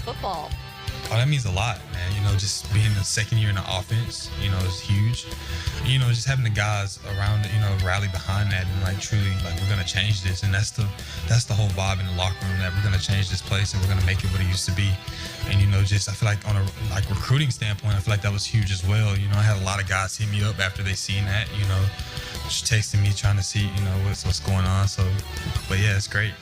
football. Oh, that means a lot, man. Just being the second year in the offense, is huge. Just having the guys around it, rally behind that and truly we're gonna change this. And that's the whole vibe in the locker room, that we're gonna change this place and we're gonna make it what it used to be. And I feel like on a recruiting standpoint, I feel like that was huge as well. I had a lot of guys hit me up after they seen that, just texting me trying to see, what's going on. So, but yeah, it's great.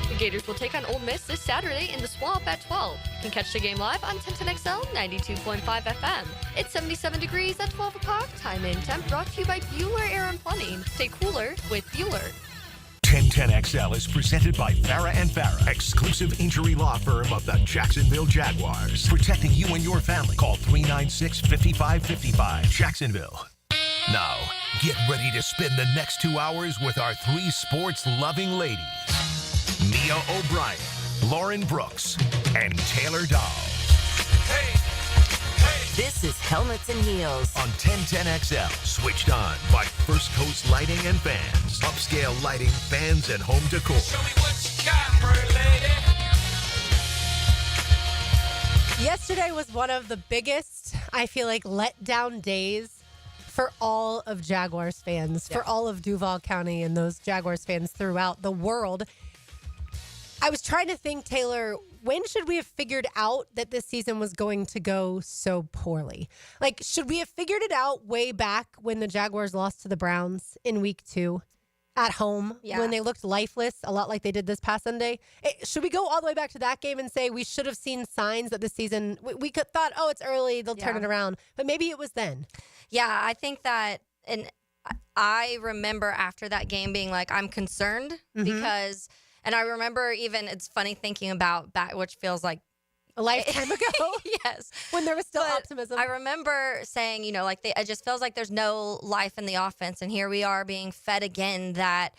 The Gators will take on Ole Miss this Saturday in the Swamp at 12. You can catch the game live on 1010XL 92.5 FM. It's 77 degrees at 12 o'clock. Time and temp brought to you by Bueller Air and Plumbing. Stay cooler with Bueller. 1010XL is presented by Farah and Farah, exclusive injury law firm of the Jacksonville Jaguars. Protecting you and your family. Call 396-5555. Jacksonville. Now, get ready to spend the next 2 hours with our three sports-loving ladies. Mia O'Brien, Lauren Brooks, and Taylor Dawes. Hey, hey. This is Helmets and Heels On 1010XL, switched on by First Coast Lighting and Fans. Upscale lighting, fans, and home decor. Show me what you got, pretty lady. Yesterday was one of the biggest, I feel like, letdown days for all of Jaguars fans, for all of Duval County and those Jaguars fans throughout the world. I was trying to think, Taylor, when should we have figured out that this season was going to go so poorly? Should we have figured it out way back when the Jaguars lost to the Browns in week 2 at home, when they looked lifeless, a lot like they did this past Sunday? Should we go all the way back to that game and say we should have seen signs that this season, we could thought, it's early, they'll turn it around. But maybe it was then. Yeah, I think that, and I remember after that game being like, I'm concerned because... And I remember even, it's funny thinking about back, which feels like a lifetime ago. Yes. When there was still But optimism. I remember saying, it just feels like there's no life in the offense. And here we are being fed again that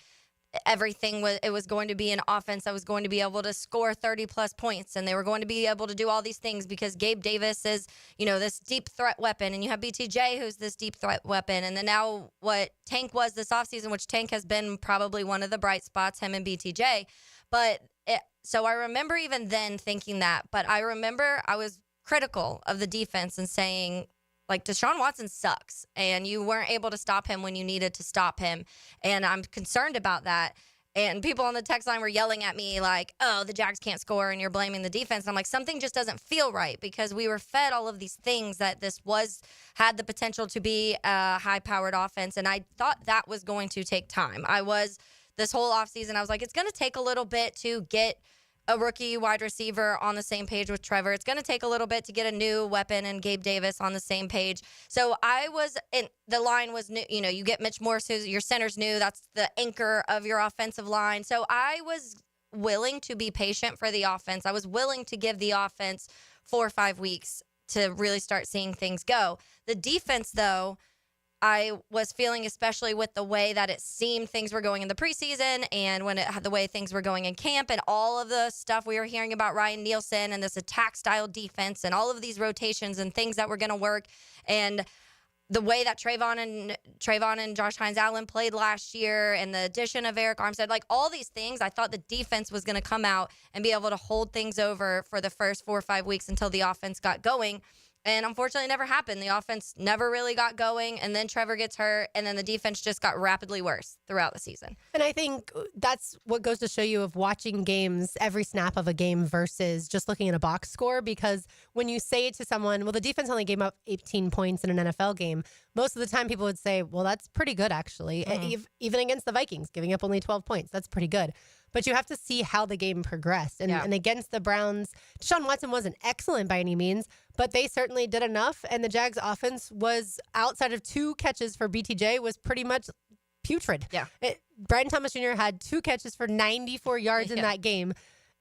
it was going to be an offense that was going to be able to score 30 plus points, and they were going to be able to do all these things because Gabe Davis is, this deep threat weapon, and you have BTJ who's this deep threat weapon, and then now what Tank was this offseason, which Tank has been probably one of the bright spots, him and BTJ. So I remember even then thinking that, but I remember I was critical of the defense and saying, Deshaun Watson sucks, and you weren't able to stop him when you needed to stop him, and I'm concerned about that. And people on the text line were yelling at me the Jags can't score, and you're blaming the defense. And I'm like, something just doesn't feel right because we were fed all of these things that this had the potential to be a high-powered offense, and I thought that was going to take time. This whole offseason, I was like, it's going to take a little bit to get a rookie wide receiver on the same page with Trevor. It's going to take a little bit to get a new weapon and Gabe Davis on the same page. So the line was new. You get Mitch Morse, who's your center's new. That's the anchor of your offensive line. So I was willing to be patient for the offense. I was willing to give the offense 4 or 5 weeks to really start seeing things go. The defense, though, I was feeling, especially with the way that it seemed things were going in the preseason and the way things were going in camp and all of the stuff we were hearing about Ryan Nielsen and this attack style defense and all of these rotations and things that were going to work. And the way that Trayvon and Josh Hines-Allen played last year and the addition of Eric Armstead, all these things, I thought the defense was going to come out and be able to hold things over for the first 4 or 5 weeks until the offense got going. And unfortunately, it never happened. The offense never really got going, and then Trevor gets hurt, and then the defense just got rapidly worse throughout the season. And I think that's what goes to show you of watching games, every snap of a game versus just looking at a box score, because when you say it to someone, well, the defense only gave up 18 points in an NFL game, most of the time people would say, well, that's pretty good, actually. Even against the Vikings, giving up only 12 points, that's pretty good. But you have to see how the game progressed. And against the Browns, Deshaun Watson wasn't excellent by any means, but they certainly did enough. And the Jags offense was, outside of 2 catches for BTJ, was pretty much putrid. Yeah. Brian Thomas Jr. had 2 catches for 94 yards in that game.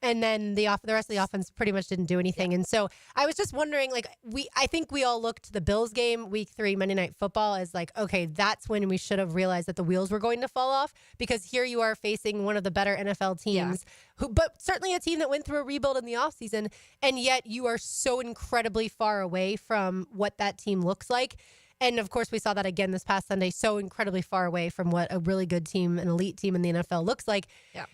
And then the rest of the offense pretty much didn't do anything. Yeah. And so I was just wondering, I think we all looked to the Bills game, week 3, Monday Night Football, as okay, that's when we should have realized that the wheels were going to fall off, because here you are facing one of the better NFL teams, but certainly a team that went through a rebuild in the offseason, and yet you are so incredibly far away from what that team looks like. And, of course, we saw that again this past Sunday, so incredibly far away from what a really good team, an elite team in the NFL looks like. Yeah.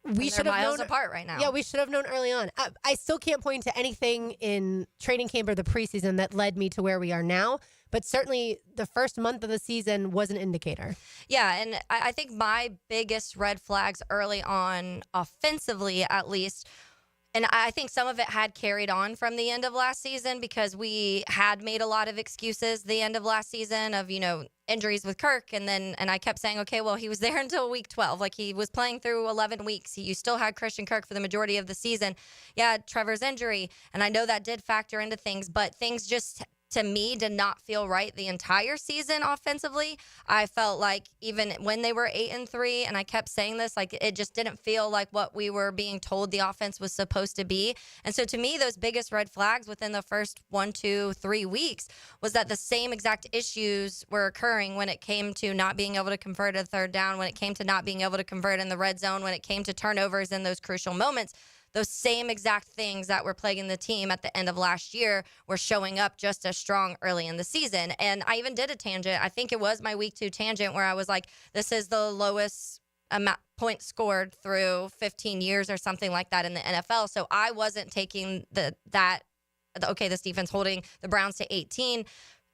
We should have miles known apart right now. Yeah, we should have known early on. I still can't point to anything in training camp or the preseason that led me to where we are now, but certainly the first month of the season was an indicator. Yeah, and I think my biggest red flags early on, offensively at least, and I think some of it had carried on from the end of last season because we had made a lot of excuses the end of last season of, injuries with Kirk. And I kept saying, okay, well, he was there until week 12. Like he was playing through 11 weeks. You still had Christian Kirk for the majority of the season. Yeah, Trevor's injury. And I know that did factor into things, but things just, to me, did not feel right the entire season offensively. I felt like even when they were 8-3, and I kept saying this, like it just didn't feel like what we were being told the offense was supposed to be. And so to me, those biggest red flags within the first 1, 2, 3 weeks was that the same exact issues were occurring when it came to not being able to convert a third down, when it came to not being able to convert in the red zone, when it came to turnovers in those crucial moments. Those same exact things that were plaguing the team at the end of last year were showing up just as strong early in the season. And I even did a tangent. I think it was my week 2 tangent where I was like, this is the lowest amount points scored through 15 years or something like that in the NFL. So I wasn't taking this defense holding the Browns to 18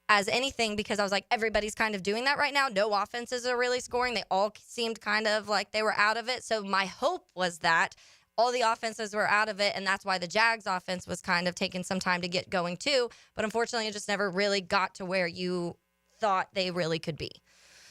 as anything because I was like, everybody's kind of doing that right now. No offenses are really scoring. They all seemed kind of like they were out of it. So my hope was that all the offenses were out of it, and that's why the Jags offense was kind of taking some time to get going too. But unfortunately, it just never really got to where you thought they really could be.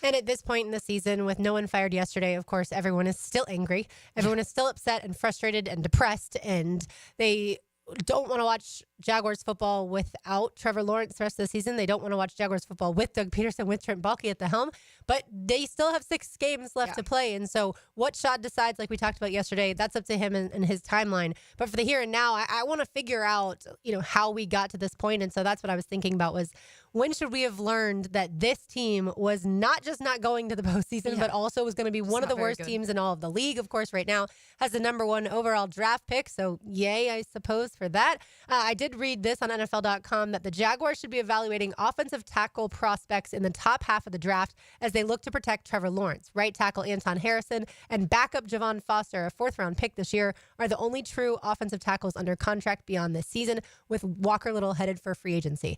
And at this point in the season, with no one fired yesterday, of course, everyone is still angry. Everyone is still upset and frustrated and depressed, and they don't want to watch Jaguars football without Trevor Lawrence the rest of the season. They don't want to watch Jaguars football with Doug Peterson, with Trent Baalke at the helm. But they still have 6 games left to play. And so what Shad decides, like we talked about yesterday, that's up to him and his timeline. But for the here and now, I want to figure out, how we got to this point. And so that's what I was thinking about was, when should we have learned that this team was not just not going to the postseason, but also was going to be one of the worst teams in all of the league? Of course, right now has the number 1 overall draft pick. So yay, I suppose, for that. I did read this on NFL.com that the Jaguars should be evaluating offensive tackle prospects in the top half of the draft as they look to protect Trevor Lawrence. Right tackle Anton Harrison and backup Javon Foster, a 4th-round pick this year, are the only true offensive tackles under contract beyond this season, with Walker Little headed for free agency.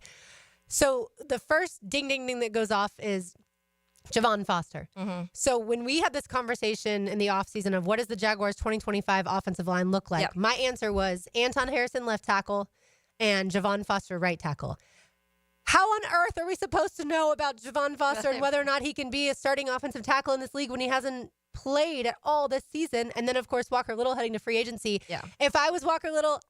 So the first ding, ding, ding that goes off is Javon Foster. Mm-hmm. So when we had this conversation in the offseason of what does the Jaguars 2025 offensive line look like, my answer was Anton Harrison left tackle and Javon Foster right tackle. How on earth are we supposed to know about Javon Foster and whether or not he can be a starting offensive tackle in this league when he hasn't played at all this season? And then, of course, Walker Little heading to free agency. Yeah. If I was Walker Little,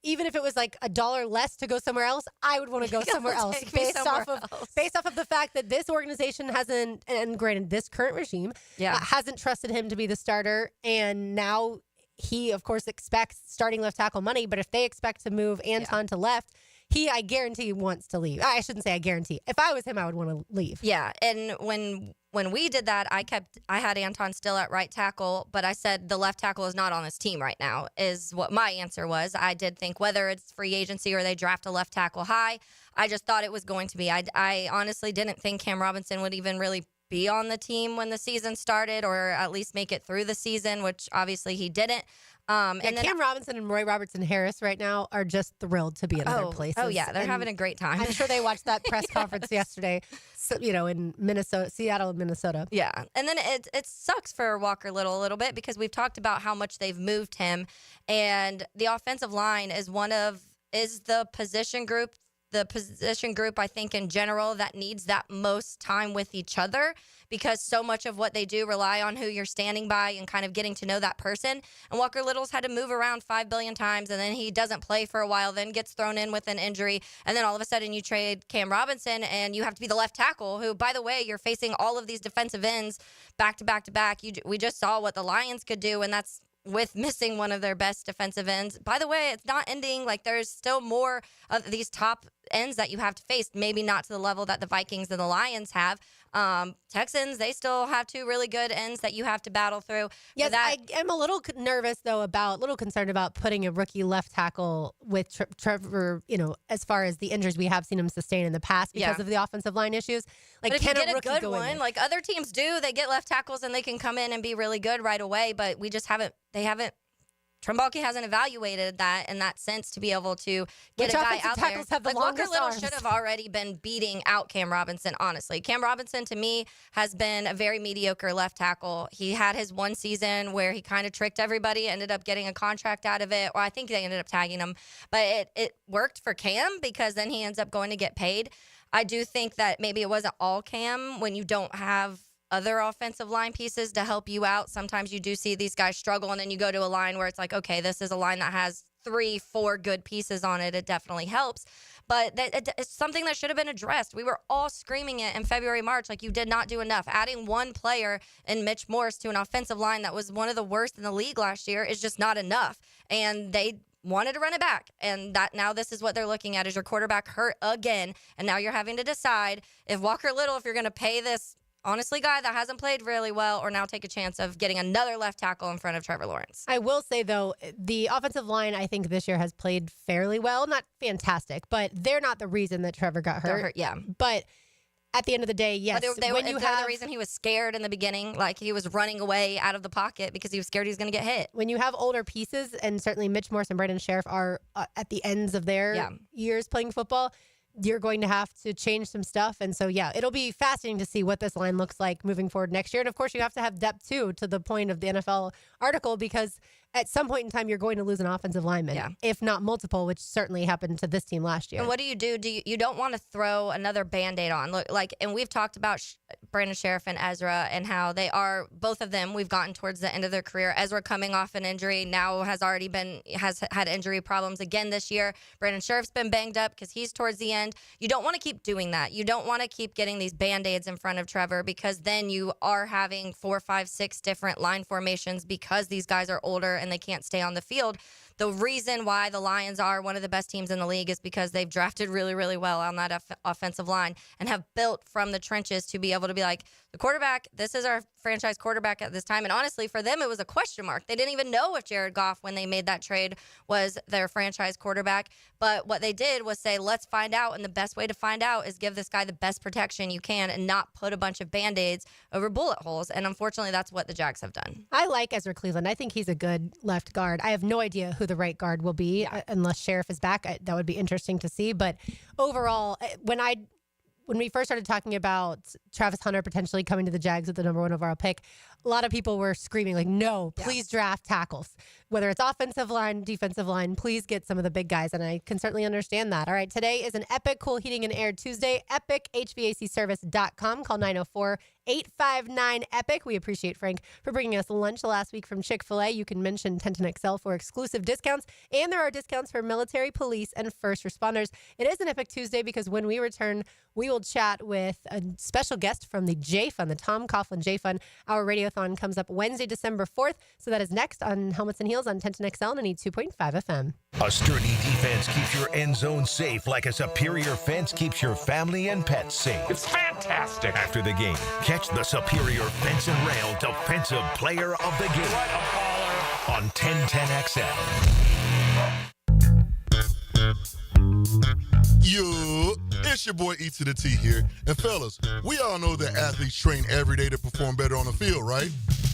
even if it was like $1 less to go somewhere else, I would want to go somewhere else based off of the fact that this organization hasn't, and granted, this current regime hasn't trusted him to be the starter. And now he, of course, expects starting left tackle money. But if they expect to move Anton to left, I guarantee, wants to leave. I shouldn't say I guarantee. If I was him, I would want to leave. Yeah, and when we did that, I had Anton still at right tackle, but I said the left tackle is not on this team right now, is what my answer was. I did think whether it's free agency or they draft a left tackle high, I just thought it was going to be. I honestly didn't think Cam Robinson would even really be on the team when the season started, or at least make it through the season, which obviously he didn't. And then Cam Robinson and Roy Robertson Harris right now are just thrilled to be in other places. Oh, yeah. They're having a great time. I'm sure they watched that press conference yesterday, in Minnesota, Seattle, Minnesota. Yeah. And then it sucks for Walker Little a little bit because we've talked about how much they've moved him. And the offensive line is the position group. The position group, I think, in general, that needs that most time with each other, because so much of what they do rely on who you're standing by and kind of getting to know that person. And Walker Little's had to move around 5 billion times, and then he doesn't play for a while, then gets thrown in with an injury, and then all of a sudden you trade Cam Robinson, and you have to be the left tackle, who, by the way, you're facing all of these defensive ends back to back to back. We just saw what the Lions could do, and that's with missing one of their best defensive ends. By the way, it's not ending. Like, there's still more of these top ends that you have to face, maybe not to the level that the Vikings and the Lions have. Texans, they still have two really good ends that you have to battle through. Yes, I am a little nervous, though, little concerned about putting a rookie left tackle with Trevor, as far as the injuries we have seen him sustain in the past because of the offensive line issues. Like, but if can you get a rookie a good go in one, there? like other teams do, they get left tackles and they can come in and be really good right away, but we just haven't, Trumbalke hasn't evaluated that in that sense to be able to get Which a guy offensive out there. tackles have the Like Walker longest Little arms? should have already been beating out Cam Robinson, honestly. Cam Robinson, to me, has been a very mediocre left tackle. He had his one season where he kind of tricked everybody, ended up getting a contract out of it, or I think they ended up tagging him. But it worked for Cam because then he ends up going to get paid. I do think that maybe it wasn't all Cam when you don't have other offensive line pieces to help you out. Sometimes you do see these guys struggle, and then you go to a line where it's like, okay, this is a line that has 3-4 good pieces on it. It definitely helps. But it's something that should have been addressed. We were all screaming it in February, March, like you did not do enough. Adding one player in Mitch Morse to an offensive line that was one of the worst in the league last year is just not enough. And they wanted to run it back, and that now this is what they're looking at is your quarterback hurt again, and now you're having to decide if Walker Little, if you're going to pay this honestly guy that hasn't played really well, or now take a chance of getting another left tackle in front of Trevor Lawrence. I will say, though, the offensive line, I think this year has played fairly well. Not fantastic, but they're not the reason that Trevor got hurt. They're hurt, yeah. But at the end of the day, yes. But they're the reason he was scared in the beginning, like he was running away out of the pocket because he was scared he was going to get hit. When you have older pieces, and certainly Mitch Morse and Brandon Sheriff are at the ends of their years playing football, you're going to have to change some stuff. And so, it'll be fascinating to see what this line looks like moving forward next year. And of course, you have to have depth too, to the point of the NFL article, because at some point in time, you're going to lose an offensive lineman, if not multiple, which certainly happened to this team last year. And what do? You don't want to throw another Band-Aid on. Look, and we've talked about Brandon Sheriff and Ezra and how they are, both of them, we've gotten towards the end of their career. Ezra coming off an injury, now has had injury problems again this year. Brandon Sheriff's been banged up because he's towards the end. You don't want to keep doing that. You don't want to keep getting these Band-Aids in front of Trevor, because then you are having 4, 5, 6 different line formations because these guys are older and they can't stay on the field. The reason why the Lions are one of the best teams in the league is because they've drafted really, really well on that offensive line and have built from the trenches to be able to be like, the quarterback, this is our franchise quarterback at this time. And honestly, for them, it was a question mark. They didn't even know if Jared Goff, when they made that trade, was their franchise quarterback. But what they did was say, let's find out. And the best way to find out is give this guy the best protection you can and not put a bunch of Band-Aids over bullet holes. And unfortunately, that's what the Jags have done. I like Ezra Cleveland. I think he's a good left guard. I have no idea who the right guard will be unless Sheriff is back. That would be interesting to see. But overall, when we first started talking about Travis Hunter potentially coming to the Jags with the number 1 overall pick, a lot of people were screaming like, no, please draft tackles. Whether it's offensive line, defensive line, please get some of the big guys. And I can certainly understand that. All right, today is an Epic Cool Heating and Air Tuesday. EpicHVACService.com. Call 904-859-EPIC. We appreciate Frank for bringing us lunch last week from Chick-fil-A. You can mention Tenton for exclusive discounts. And there are discounts for military, police, and first responders. It is an Epic Tuesday because when we return, we will chat with a special guest from the J Fund, the Tom Coughlin J Fund. Our radiothon comes up Wednesday, December 4th. So that is next on Helmets and Heels on Tenton XL 92.5 FM. A sturdy defense keeps your end zone safe like a superior fence keeps your family and pets safe. It's fantastic. After the game, catch the Superior Fence and Rail Defensive Player of the Game What a baller. on 1010XL. Yo, it's your boy E to the T here. And fellas, we all know that athletes train every day to perform better on the field, right?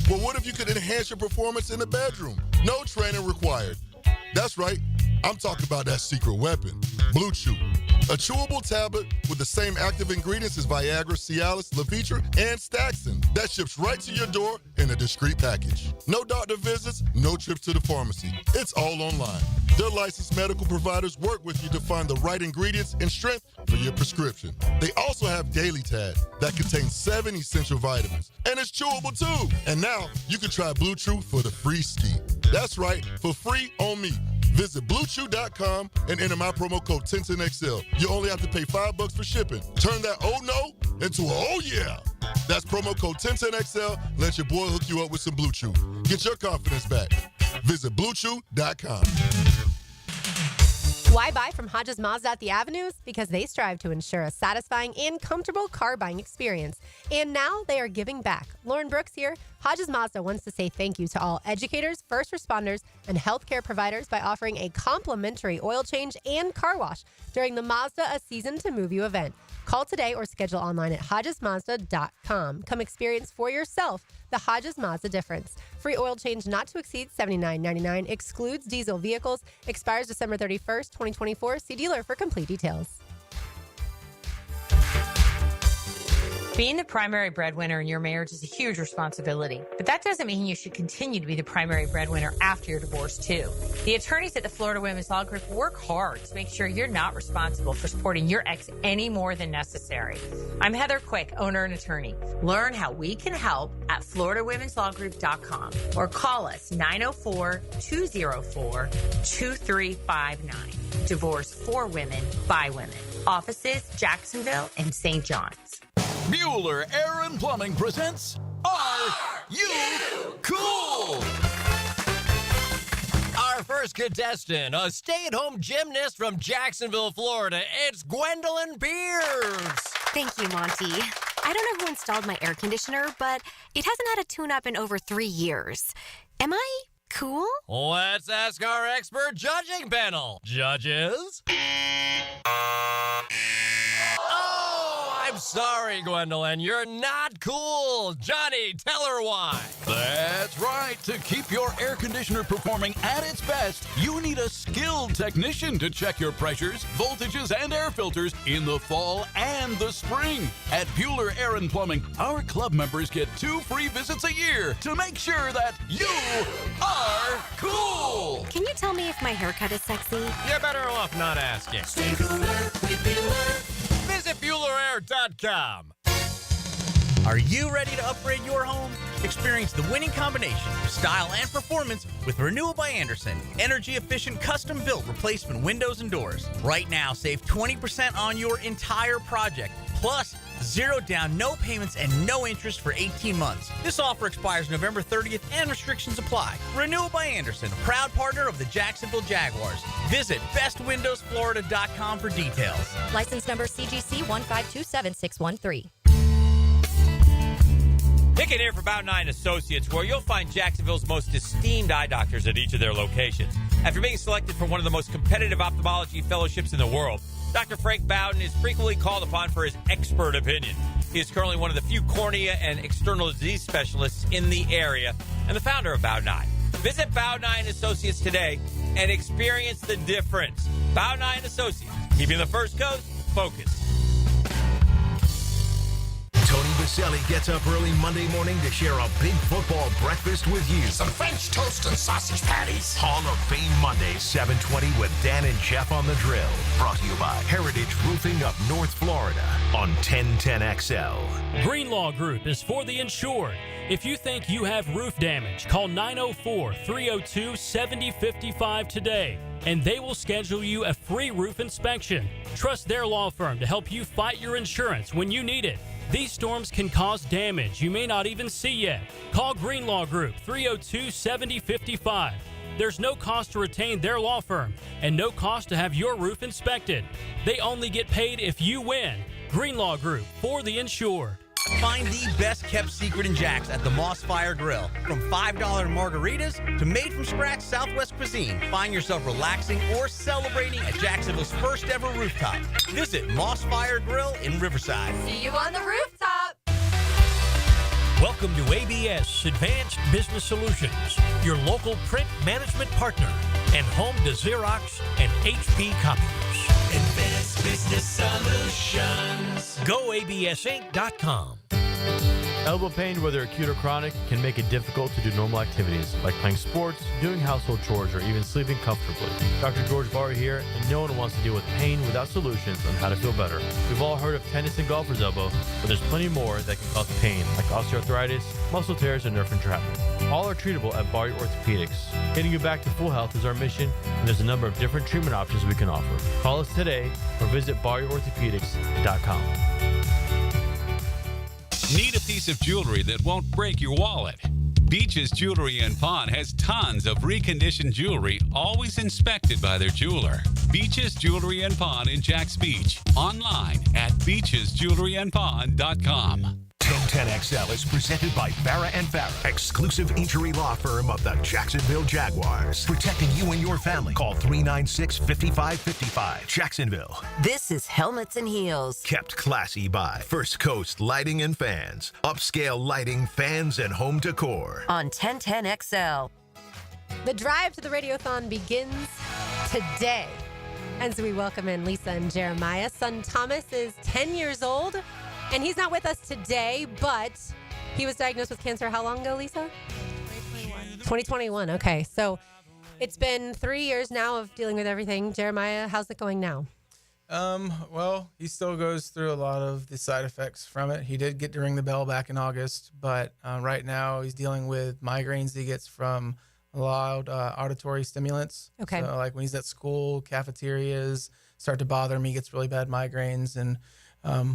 Well, what if you could enhance your performance in the bedroom? No training required. That's right. I'm talking about that secret weapon, Blue Chew. A chewable tablet with the same active ingredients as Viagra, Cialis, Levitra, and Staxin that ships right to your door in a discreet package. No doctor visits, no trips to the pharmacy. It's all online. Their licensed medical providers work with you to find the right ingredients and strength for your prescription. They also have Daily Tad that contains 7 essential vitamins. And it's chewable too. And now you can try Blue Chew for the free ski. That's right, for free on me. Visit BlueChew.com and enter my promo code TentonXL. You only have to pay $5 for shipping. Turn that oh no into a oh yeah. That's promo code TentonXL. Let your boy hook you up with some Blue Chew. Get your confidence back. Visit BlueChew.com. Why Why buy from Hodges Mazda at the Avenues? Because they strive to ensure a satisfying and comfortable car buying experience. And now they are giving back. Lauren Brooks here. Hodges Mazda wants to say thank you to all educators, first responders, and healthcare providers by offering a complimentary oil change and car wash during the Mazda A Season to Move You event. Call today or schedule online at HodgesMazda.com. Come experience for yourself the Hodges Mazda difference. Free oil change not to exceed $79.99. Excludes diesel vehicles. Expires December 31st, 2024. See dealer for complete details. Being the primary breadwinner in your marriage is a huge responsibility, but that doesn't mean you should continue to be the primary breadwinner after your divorce, too. The attorneys at the Florida Women's Law Group work hard to make sure you're not responsible for supporting your ex any more than necessary. I'm Heather Quick, owner and attorney. Learn how we can help at FloridaWomen'sLawGroup.com or call us 904-204-2359. Divorce for women by women. Offices, Jacksonville and St. John's. Mueller Air and Plumbing presents Are You Cool? Our first contestant, a stay-at-home gymnast from Jacksonville, Florida. It's Gwendolyn Beers. Thank you, Monty. I don't know who installed my air conditioner, but it hasn't had a tune-up in over 3 years. Am I cool? Let's ask our expert judging panel. Judges? I'm sorry, Gwendolyn. You're not cool. Johnny, tell her why. That's right. To keep your air conditioner performing at its best, you need a skilled technician to check your pressures, voltages, and air filters in the fall and the spring. At Bueller Air and Plumbing, our club members get 2 free visits a year to make sure that you are cool. Can you tell me if my haircut is sexy? You're better off not asking. Stay cooler with Bueller. Visit BuellerAir.com. Are you ready to upgrade your home? Experience the winning combination of style and performance with Renewal by Andersen. Energy-efficient, custom-built replacement windows and doors. Right now, save 20% on your entire project. Plus, 0 down, no payments, and no interest for 18 months. This offer expires November 30th and restrictions apply. Renewal by Andersen, a proud partner of the Jacksonville Jaguars. Visit bestwindowsflorida.com for details. License number CGC 1527613. Pickett here for Bound 9 Associates, where you'll find Jacksonville's most esteemed eye doctors at each of their locations. After being selected for one of the most competitive ophthalmology fellowships in the world, Dr. Frank Bowden is frequently called upon for his expert opinion. He is currently one of the few cornea and external disease specialists in the area and the founder of Bound 9. Visit Bound 9 Associates today and experience the difference. Bound 9 Associates, keeping the First Coast focused. Tony Baselli gets up early Monday morning to share a big football breakfast with you. Some French toast and sausage patties. Hall of Fame Monday, 7:20 with Dan and Jeff on the Drill. Brought to you by Heritage Roofing of North Florida on 1010XL. Greenlaw Group is for the insured. If you think you have roof damage, call 904-302-7055 today, and they will schedule you a free roof inspection. Trust their law firm to help you fight your insurance when you need it. These storms can cause damage you may not even see yet. Call Greenlaw Group 302-7055. There's no cost to retain their law firm and no cost to have your roof inspected. They only get paid if you win. Greenlaw Group, for the insured. Find the best-kept secret in Jax at the Moss Fire Grill. From $5 margaritas to made-from-scratch Southwest cuisine. Find yourself relaxing or celebrating at Jacksonville's first-ever rooftop. Visit Moss Fire Grill in Riverside. See you on the rooftop. Welcome to ABS Advanced Business Solutions, your local print management partner, and home to Xerox and HP copiers. Advanced Business Solutions. GoABSinc.com. Elbow pain, whether acute or chronic, can make it difficult to do normal activities like playing sports, doing household chores, or even sleeping comfortably. Dr. George Barr here, and no one wants to deal with pain without solutions on how to feel better. We've all heard of tennis and golfer's elbow, but there's plenty more that can cause pain, like osteoarthritis, muscle tears, and nerve entrapment. All are treatable at Barr Orthopedics. Getting you back to full health is our mission, and there's a number of different treatment options we can offer. Call us today or visit barrorthopedics.com. Need a piece of jewelry that won't break your wallet? Beaches Jewelry and Pawn has tons of reconditioned jewelry, always inspected by their jeweler. Beaches Jewelry and Pawn in Jacks Beach. Online at beachesjewelryandpawn.com. 1010XL is presented by Farah and Farah, exclusive injury law firm of the Jacksonville Jaguars. Protecting you and your family. Call 396-5555. Jacksonville. This is Helmets and Heels. Kept classy by First Coast Lighting and Fans. Upscale lighting, fans, and home decor. On 1010XL. The drive to the radiothon begins today. As we welcome in Lisa and Jeremiah. Son Thomas is 10 years old. And he's not with us today, but he was diagnosed with cancer how long ago, Lisa? 2021. Okay. So it's been 3 years now of dealing with everything. Jeremiah, how's it going now? Well, he still goes through a lot of the side effects from it. He did get to ring the bell back in August, but right now he's dealing with migraines he gets from loud auditory stimulants. Okay. So like when he's at school, cafeterias start to bother him. He gets really bad migraines, and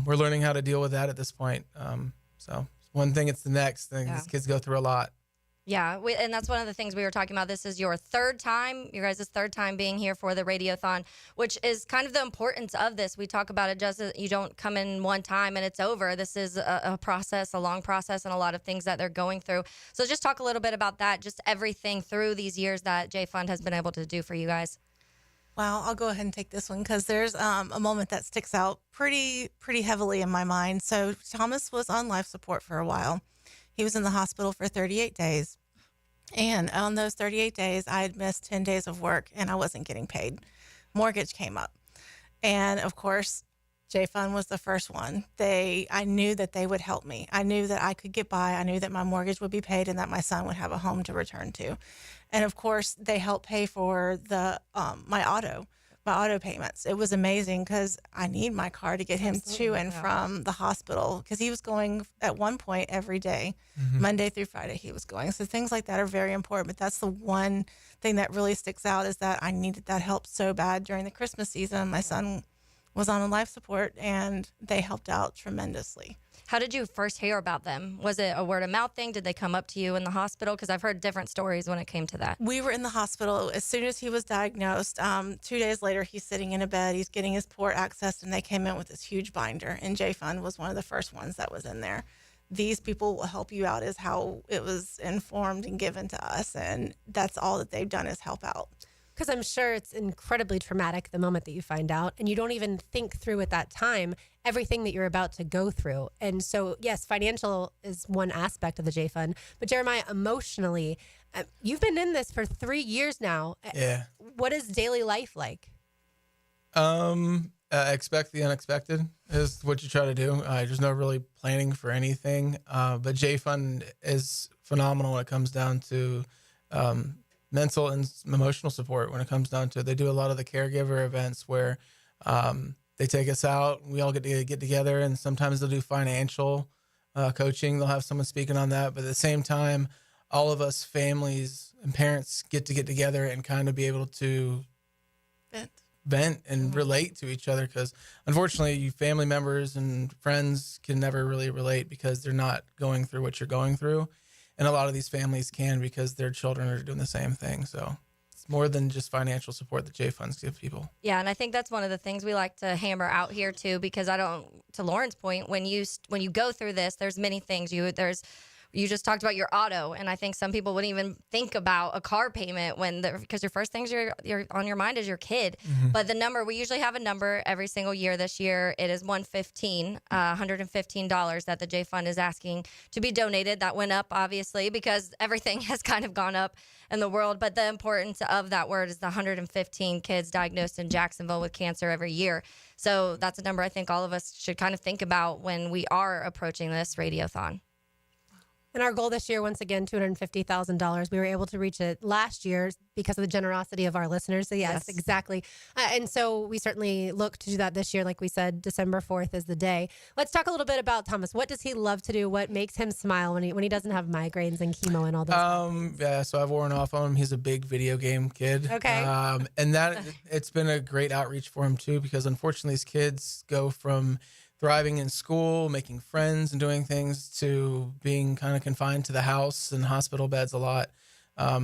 we're learning how to deal with that at this point. So one thing, it's the next thing. Yeah. These kids go through a lot. Yeah, and that's one of the things we were talking about. This is your third time, your guys' third time being here for the radiothon, which is kind of the importance of this. We talk about it just as you don't come in one time and it's over. This is a process, a long process, and a lot of things that they're going through. So just talk a little bit about that, just everything through these years that J-Fund has been able to do for you guys. Well, I'll go ahead and take this one because there's a moment that sticks out pretty heavily in my mind. So Thomas was on life support for a while. He was in the hospital for 38 days. And on those 38 days, I had missed 10 days of work and I wasn't getting paid. Mortgage came up. And of course, J-Fund was the first one. I knew that they would help me. I knew that I could get by. I knew that my mortgage would be paid and that my son would have a home to return to. And of course, they helped pay for the my auto payments. It was amazing because I need my car to get him to and from the hospital because he was going at one point every day, Monday through Friday he was going. So things like that are very important. But that's the one thing that really sticks out is that I needed that help so bad during the Christmas season. My son was on a life support and they helped out tremendously. How did you first hear about them? Was it a word of mouth thing? Did they come up to you in the hospital? Because I've heard different stories when it came to that. We were in the hospital as soon as he was diagnosed. 2 days later, he's sitting in a bed. He's getting his port accessed, and they came in with this huge binder. And J-Fund was one of the first ones that was in there. These people will help you out is how it was informed and given to us. And that's all that they've done is help out. Because I'm sure it's incredibly traumatic the moment that you find out, and you don't even think through at that time everything that you're about to go through. And so, yes, financial is one aspect of the J-Fund, but Jeremiah, emotionally, you've been in this for 3 years now. Yeah. What is daily life like? Expect the unexpected is what you try to do. There's no really planning for anything, but J-Fund is phenomenal when it comes down to mental and emotional support. When it comes down to it, they do a lot of the caregiver events where they take us out. We all get together, and sometimes they'll do financial coaching. They'll have someone speaking on that, but at the same time, all of us families and parents get together and kind of be able to vent and relate to each other, because unfortunately, you family members and friends can never really relate because they're not going through what you're going through. And a lot of these families can because their children are doing the same thing. So it's more than just financial support that J-Funds give people. Yeah, and I think that's one of the things we like to hammer out here too, because to Lauren's point, when you go through this, there's many things. You just talked about your auto, and I think some people wouldn't even think about a car payment because your first things you're on your mind is your kid. Mm-hmm. But the number, we usually have a number every single year. This year it is $115 that the J-Fund is asking to be donated. That went up obviously because everything has kind of gone up in the world. But the importance of that word is the 115 kids diagnosed in Jacksonville with cancer every year. So that's a number I think all of us should kind of think about when we are approaching this radiothon. And our goal this year, once again, $250,000. We were able to reach it last year because of the generosity of our listeners. So yes. Exactly. And so we certainly look to do that this year. Like we said, December 4th is the day. Let's talk a little bit about Thomas. What does he love to do? What makes him smile when he doesn't have migraines and chemo and all those Yeah, so I've worn off on him. He's a big video game kid. Okay. And that it's been a great outreach for him too, because unfortunately these kids go from thriving in school, making friends, and doing things, to being kind of confined to the house and hospital beds a lot.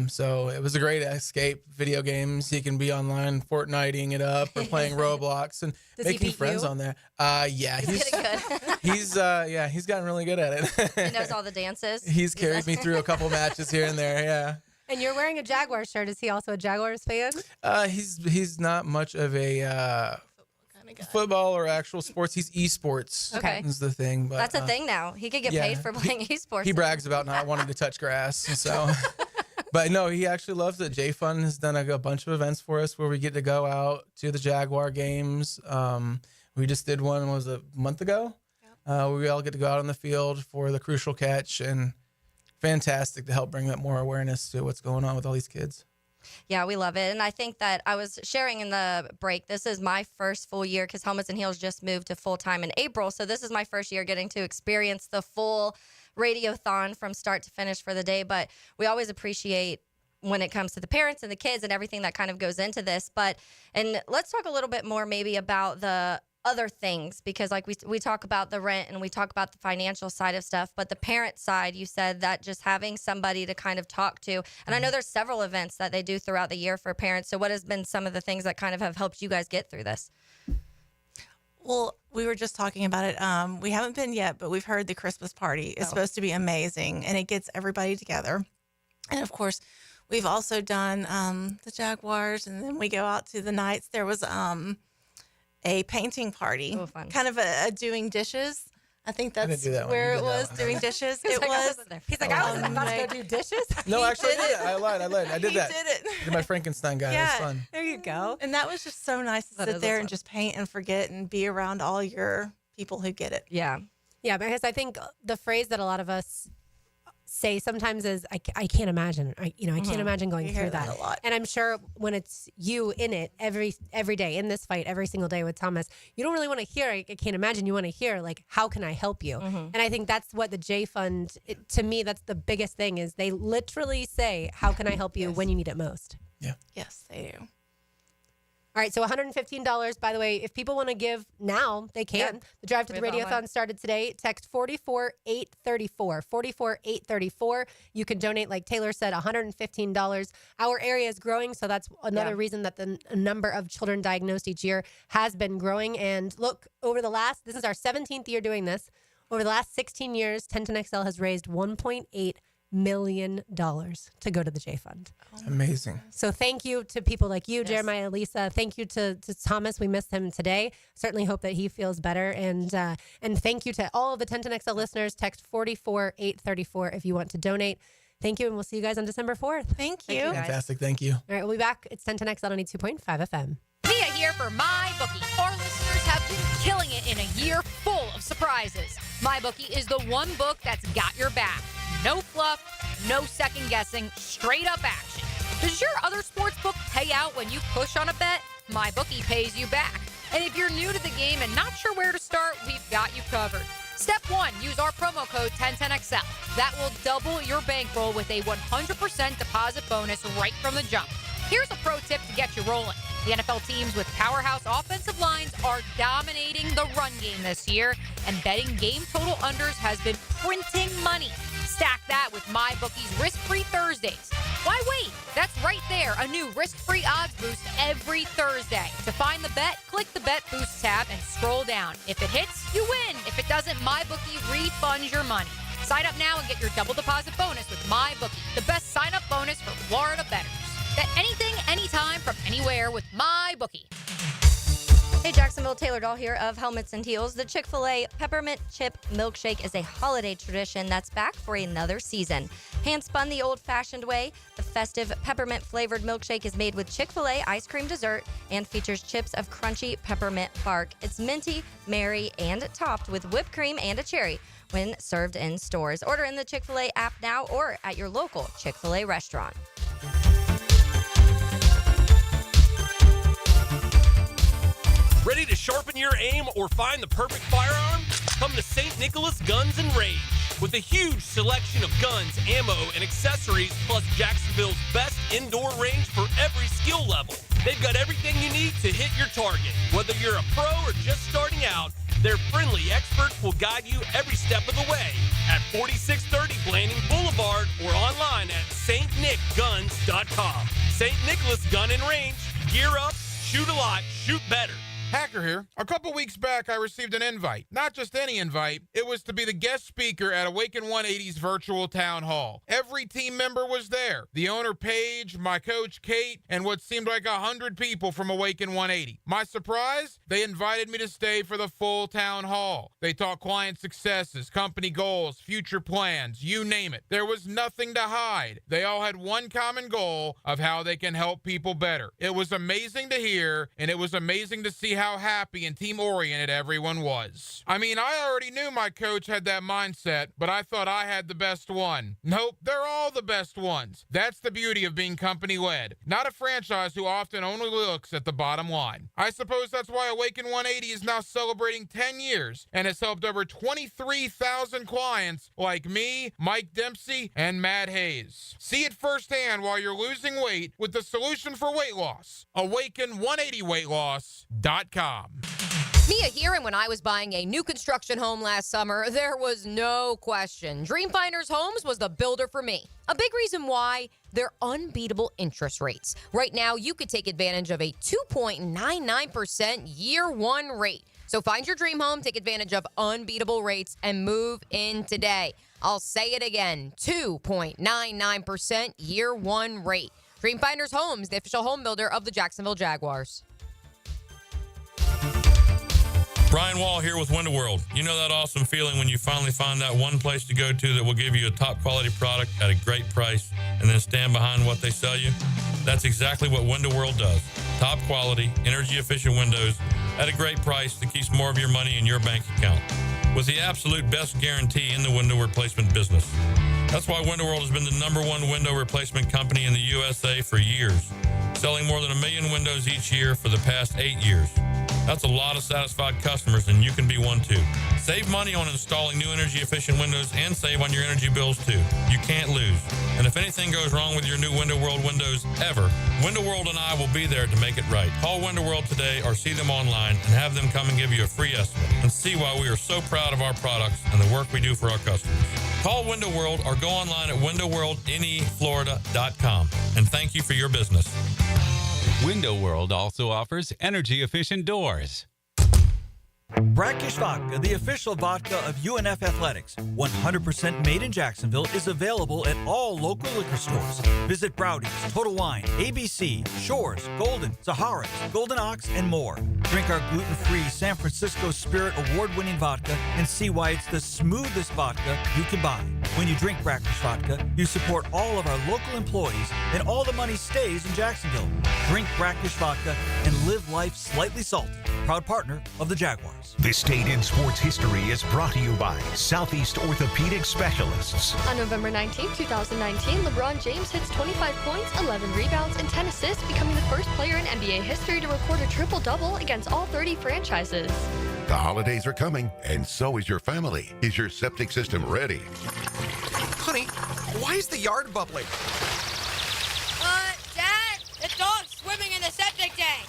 So it was a great escape. Video games, he can be online Fortniting it up or playing Roblox and making friends on there. Yeah, He's getting good. he's gotten really good at it. He knows all the dances. He's carried me through a couple matches here and there. Yeah. And you're wearing a Jaguars shirt. Is he also a Jaguars fan? He's not much of a football or actual sports. He's esports. Okay. Is the thing. But That's a thing now. He could get paid for playing esports. He brags about not wanting to touch grass. So, but no, he actually loves it. J-Fun has done a bunch of events for us where we get to go out to the Jaguar games. We just did one, was a month ago. We all get to go out on the field for the crucial catch, and fantastic to help bring that more awareness to what's going on with all these kids. Yeah, we love it. And I think that I was sharing in the break, this is my first full year because Helmets and Heels just moved to full-time in April. So this is my first year getting to experience the full radiothon from start to finish for the day. But we always appreciate when it comes to the parents and the kids and everything that kind of goes into this. And let's talk a little bit more maybe about the other things, because like we talk about the rent and we talk about the financial side of stuff, but the parent side, you said that just having somebody to kind of talk to, and I know there's several events that they do throughout the year for parents. So what has been some of the things that kind of have helped you guys get through this? Well, we were just talking about it. We haven't been yet, but we've heard the Christmas party is supposed to be amazing, and it gets everybody together. And of course, we've also done the Jaguars, and then we go out to the nights. There was a painting party, kind of a doing dishes. I think that's where it was, doing dishes. It was. He's like, I was about to go do dishes. No, actually, I did it. I lied. I did that. He did it. I did my Frankenstein guy. It was fun. There you go. And that was just so nice to sit there and just paint and forget and be around all your people who get it. Yeah. Yeah, because I think the phrase that a lot of us say sometimes is, I can't imagine. I can't imagine going through that. A lot. And I'm sure when it's you in it every day in this fight, every single day with Thomas, you don't really want to hear, I can't imagine. You want to hear, like, how can I help you? And I think that's what the J Fund, to me, that's the biggest thing, is they literally say, how can I help you when you need it most? Yeah. Yes, they do. All right, so $115. By the way, if people want to give now, they can. Yeah. The Drive to the Radiothon started today. Text 44834. 44834. You can donate, like Taylor said, $115. Our area is growing, so that's another reason that the number of children diagnosed each year has been growing. And look, this is our 17th year doing this. Over the last 16 years, 1010XL has raised $1.8 million to go to the J Fund. Amazing. So thank you to people like you, Jeremiah, Lisa. Thank you to Thomas. We missed him today. Certainly hope that he feels better. And thank you to all of the 1010XL listeners. Text 44834 if you want to donate. Thank you, and we'll see you guys on December 4th. Thank you. Fantastic. Thank you. All right, we'll be back. It's 1010XL 92.5 FM. Mia here for MyBookie. Our listeners have been killing it in a year full of surprises. MyBookie is the one book that's got your back. No fluff, no second guessing, straight up action. Does your other sports book pay out when you push on a bet? MyBookie pays you back. And if you're new to the game and not sure where to start, we've got you covered. Step 1, use our promo code 1010XL. That will double your bankroll with a 100% deposit bonus right from the jump. Here's a pro tip to get you rolling. The NFL teams with powerhouse offensive lines are dominating the run game this year, and betting game total unders has been printing money. Stack that with MyBookie's Risk-Free Thursdays. Why wait? That's right there, a new risk-free odds boost every Thursday. To find the bet, click the Bet Boost tab and scroll down. If it hits, you win. If it doesn't, MyBookie refunds your money. Sign up now and get your double deposit bonus with MyBookie, the best sign-up bonus for Florida bettors. Bet anything, anytime, from anywhere with MyBookie. Hey, Jacksonville, Taylor Dahl here of Helmets and Heels. The Chick-fil-A Peppermint Chip Milkshake is a holiday tradition that's back for another season. Hand-spun the old-fashioned way, the festive peppermint-flavored milkshake is made with Chick-fil-A ice cream dessert and features chips of crunchy peppermint bark. It's minty, merry, and topped with whipped cream and a cherry when served in stores. Order in the Chick-fil-A app now or at your local Chick-fil-A restaurant. Ready to sharpen your aim or find the perfect firearm? Come to St. Nicholas Guns and Range. With a huge selection of guns, ammo, and accessories, plus Jacksonville's best indoor range for every skill level. They've got everything you need to hit your target. Whether you're a pro or just starting out, Their friendly experts will guide you every step of the way at 4630 Blanding Boulevard or online at stnickguns.com. St. Nicholas Gun and Range. Gear up, shoot a lot, shoot better. Hacker here. A couple weeks back, I received an invite. Not just any invite. It was to be the guest speaker at Awaken 180's virtual town hall. Every team member was there. The owner, Paige, my coach, Kate, and what seemed like 100 people from Awaken 180. My surprise? They invited me to stay for the full town hall. They talked client successes, company goals, future plans, you name it. There was nothing to hide. They all had one common goal of how they can help people better. It was amazing to hear, and it was amazing to see how happy and team-oriented everyone was. I mean, I already knew my coach had that mindset, but I thought I had the best one. Nope, they're all the best ones. That's the beauty of being company-led, not a franchise who often only looks at the bottom line. I suppose that's why Awaken 180 is now celebrating 10 years and has helped over 23,000 clients like me, Mike Dempsey, and Matt Hayes. See it firsthand while you're losing weight with the solution for weight loss. Awaken180weightloss.com. Mia here, and when I was buying a new construction home last summer, there was no question. Dream Finders Homes was the builder for me. A big reason why, their unbeatable interest rates. Right now, you could take advantage of a 2.99% year one rate. So find your dream home, take advantage of unbeatable rates, and move in today. I'll say it again, 2.99% year one rate. Dream Finders Homes, the official home builder of the Jacksonville Jaguars. Brian Wall here with Window World. You know that awesome feeling when you finally find that one place to go to that will give you a top quality product at a great price and then stand behind what they sell you? That's exactly what Window World does. Top quality, energy efficient windows at a great price that keeps more of your money in your bank account. With the absolute best guarantee in the window replacement business. That's why Window World has been the #1 window replacement company in the USA for years, selling more than 1 million windows each year for the past 8 years. That's a lot of satisfied customers, and you can be one too. Save money on installing new energy-efficient windows and save on your energy bills too. You can't lose. And if anything goes wrong with your new Window World windows ever, Window World and I will be there to make it right. Call Window World today or see them online and have them come and give you a free estimate and see why we are so proud of our products and the work we do for our customers. Call Window World or go online at windowworldneflorida.com. And thank you for your business. Window World also offers energy-efficient doors. Brackish Vodka, the official vodka of UNF Athletics, 100% made in Jacksonville, is available at all local liquor stores. Visit Browdy's, Total Wine, ABC, Shores, Golden, Sahara's, Golden Ox, and more. Drink our gluten-free San Francisco Spirit award-winning vodka and see why it's the smoothest vodka you can buy. When you drink Brackish Vodka, you support all of our local employees and all the money stays in Jacksonville. Drink Brackish Vodka and live life slightly salty. Proud partner of the Jaguars. This Date in Sports History is brought to you by Southeast Orthopedic Specialists. On November 19, 2019, LeBron James hits 25 points, 11 rebounds, and 10 assists, becoming the first player in NBA history to record a triple-double against all 30 franchises. The holidays are coming, and so is your family. Is your septic system ready? Honey, why is the yard bubbling? Dad, the dog's swimming in the septic tank.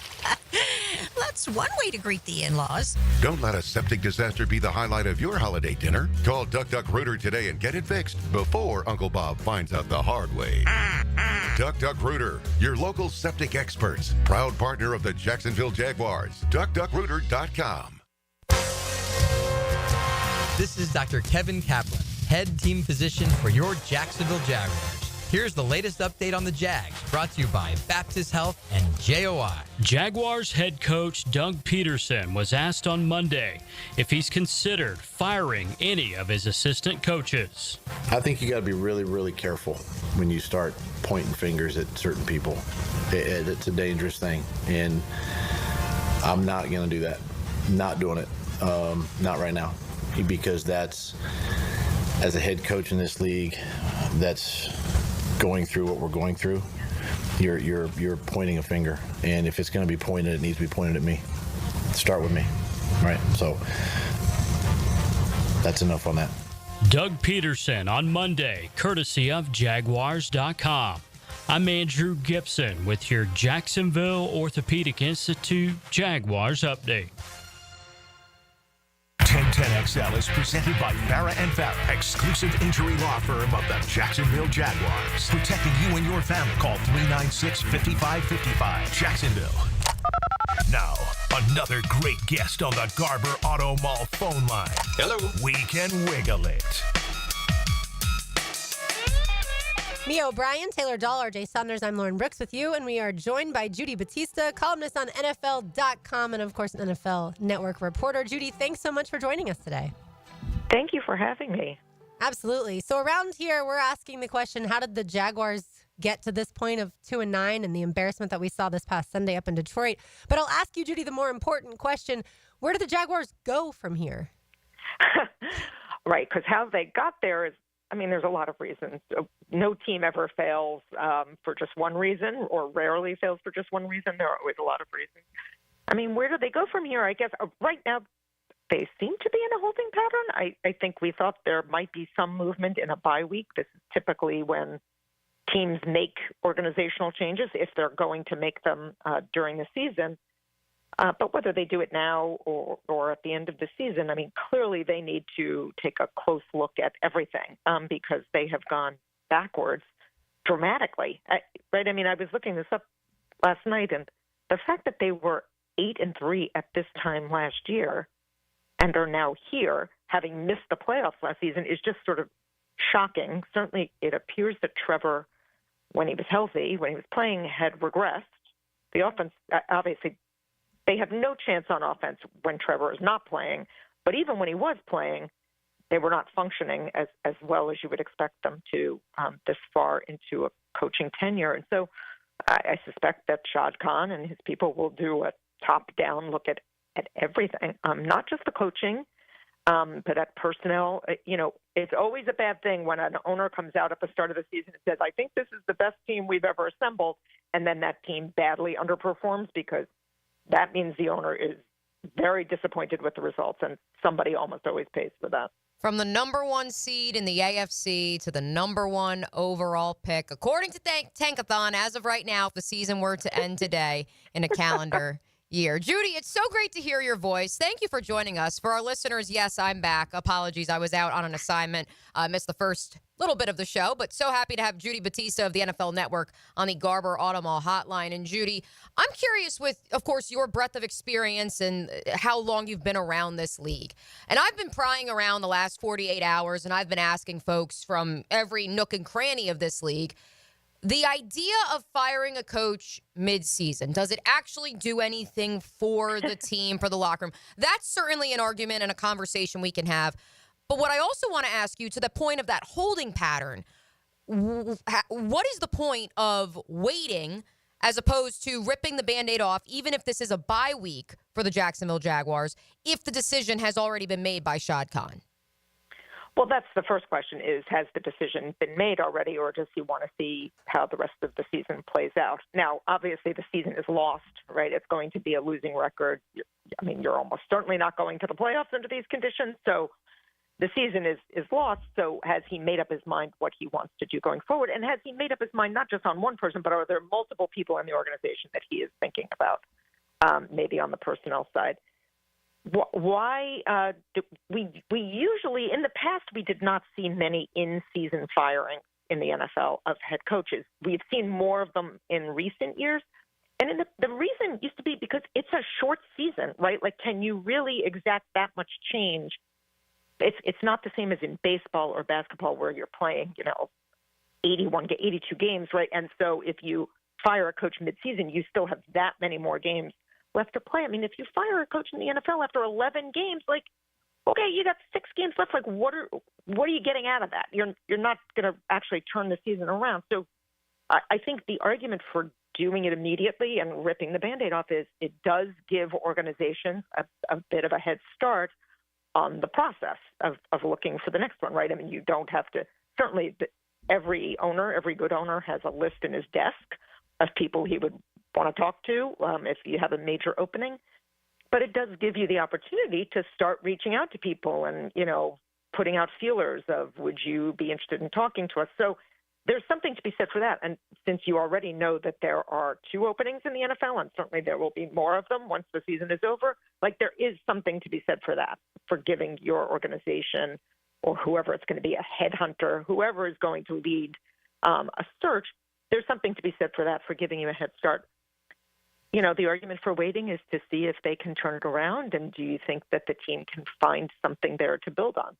That's one way to greet the in-laws. Don't let a septic disaster be the highlight of your holiday dinner. Call Duck Duck Rooter today and get it fixed before Uncle Bob finds out the hard way. Duck Duck Rooter, your local septic experts. Proud partner of the Jacksonville Jaguars. DuckDuckRooter.com. This is Dr. Kevin Kaplan, head team physician for your Jacksonville Jaguars. Here's the latest update on the Jags, brought to you by Baptist Health and JOI. Jaguars head coach Doug Peterson was asked on Monday if he's considered firing any of his assistant coaches. I think you got to be really, really careful when you start pointing fingers at certain people. It's a dangerous thing, and I'm not going to do that. Not doing it. Not right now, because that's, as a head coach in this league, that's going through what we're going through. You're pointing a finger, and if it's going to be pointed, it needs to be pointed at me. Start with me, right? So that's enough on that. Doug Peterson on Monday, courtesy of Jaguars.com. I'm Andrew Gibson with your Jacksonville Orthopedic Institute Jaguars update. 10XL is presented by Farah and Farah, exclusive injury law firm of the Jacksonville Jaguars. Protecting you and your family. Call 396-5555. Jacksonville. Now, another great guest on the Garber Auto Mall phone line. Hello. We can wiggle it. Mia O'Brien, Taylor Dahl, RJ Saunders. I'm Lauren Brooks with you, and we are joined by Judy Battista, columnist on NFL.com, and of course, an NFL Network reporter. Judy, thanks so much for joining us today. Thank you for having me. Absolutely. So around here, we're asking the question, how did the Jaguars get to this point of 2-9 and the embarrassment that we saw this past Sunday up in Detroit? But I'll ask you, Judy, the more important question, where do the Jaguars go from here? Right, because how they got there is, there's a lot of reasons. No team ever fails for just one reason, or rarely fails for just one reason. There are always a lot of reasons. Where do they go from here? I guess right now they seem to be in a holding pattern. I think we thought there might be some movement in a bye week. This is typically when teams make organizational changes, if they're going to make them during the season. But whether they do it now or at the end of the season, clearly they need to take a close look at everything because they have gone backwards dramatically. Right? I was looking this up last night, and the fact that they were 8-3 at this time last year and are now here, having missed the playoffs last season, is just sort of shocking. Certainly, it appears that Trevor, when he was healthy, when he was playing, had regressed. The offense, obviously, they have no chance on offense when Trevor is not playing. But even when he was playing, they were not functioning as well as you would expect them to this far into a coaching tenure. And so I suspect that Shad Khan and his people will do a top-down look at everything, not just the coaching, but at personnel. It's always a bad thing when an owner comes out at the start of the season and says, I think this is the best team we've ever assembled, and then that team badly underperforms, because that means the owner is very disappointed with the results, and somebody almost always pays for that. From the number one seed in the AFC to the number one overall pick, according to Tankathon, as of right now, if the season were to end today in a calendar year. Judy, it's so great to hear your voice. Thank you for joining us. For our listeners, yes, I'm back. Apologies, I was out on an assignment. Missed the first little bit of the show, but so happy to have Judy Battista of the NFL Network on the Garber Auto Mall hotline. And Judy, I'm curious with, of course, your breadth of experience and how long you've been around this league. And I've been prying around the last 48 hours, and I've been asking folks from every nook and cranny of this league, the idea of firing a coach mid-season, does it actually do anything for the team, for the locker room? That's certainly an argument and a conversation we can have. But what I also want to ask you, to the point of that holding pattern, what is the point of waiting as opposed to ripping the Band-Aid off, even if this is a bye week for the Jacksonville Jaguars, if the decision has already been made by Shad Khan? Well, that's the first question, is has the decision been made already, or does he want to see how the rest of the season plays out? Now, obviously, the season is lost, right? It's going to be a losing record. You're almost certainly not going to the playoffs under these conditions, so the season is lost. So has he made up his mind what he wants to do going forward? And has he made up his mind not just on one person, but are there multiple people in the organization that he is thinking about, maybe on the personnel side? Why do we usually, in the past, we did not see many in-season firings in the NFL of head coaches. We've seen more of them in recent years. And the reason used to be because it's a short season, right? Like, can you really exact that much change? It's not the same as in baseball or basketball where you're playing, 82 games, right? And so if you fire a coach midseason, you still have that many more games left to play. If you fire a coach in the NFL after 11 games, okay, you got 6 games left. What are you getting out of that? You're not going to actually turn the season around. So I think the argument for doing it immediately and ripping the Band-Aid off is it does give organizations a bit of a head start on the process of looking for the next one, right? You don't have to, certainly every good owner has a list in his desk of people he would want to talk to if you have a major opening. But it does give you the opportunity to start reaching out to people and, putting out feelers of, would you be interested in talking to us? So there's something to be said for that. And since you already know that there are 2 openings in the NFL, and certainly there will be more of them once the season is over, like there is something to be said for that, for giving your organization or whoever it's going to be, a headhunter, whoever is going to lead a search, there's something to be said for that, for giving you a head start. You know, the argument for waiting is to see if they can turn it around, and do you think that the team can find something there to build on?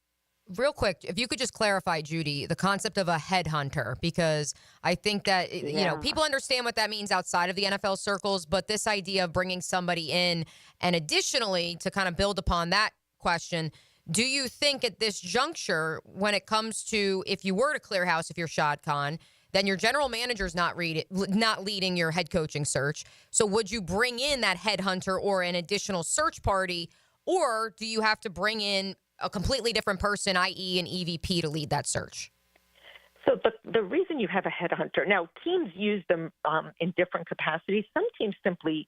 Real quick, if you could just clarify, Judy, the concept of a headhunter, because I think that, you know, people understand what that means outside of the NFL circles, but this idea of bringing somebody in, and additionally, to kind of build upon that question, do you think at this juncture, when it comes to, if you were to clear house, if you're Shad Khan, then your general manager's not leading your head coaching search. So would you bring in that headhunter or an additional search party, or do you have to bring in a completely different person, i.e. an EVP, to lead that search? So the reason you have a headhunter, now teams use them in different capacities. Some teams simply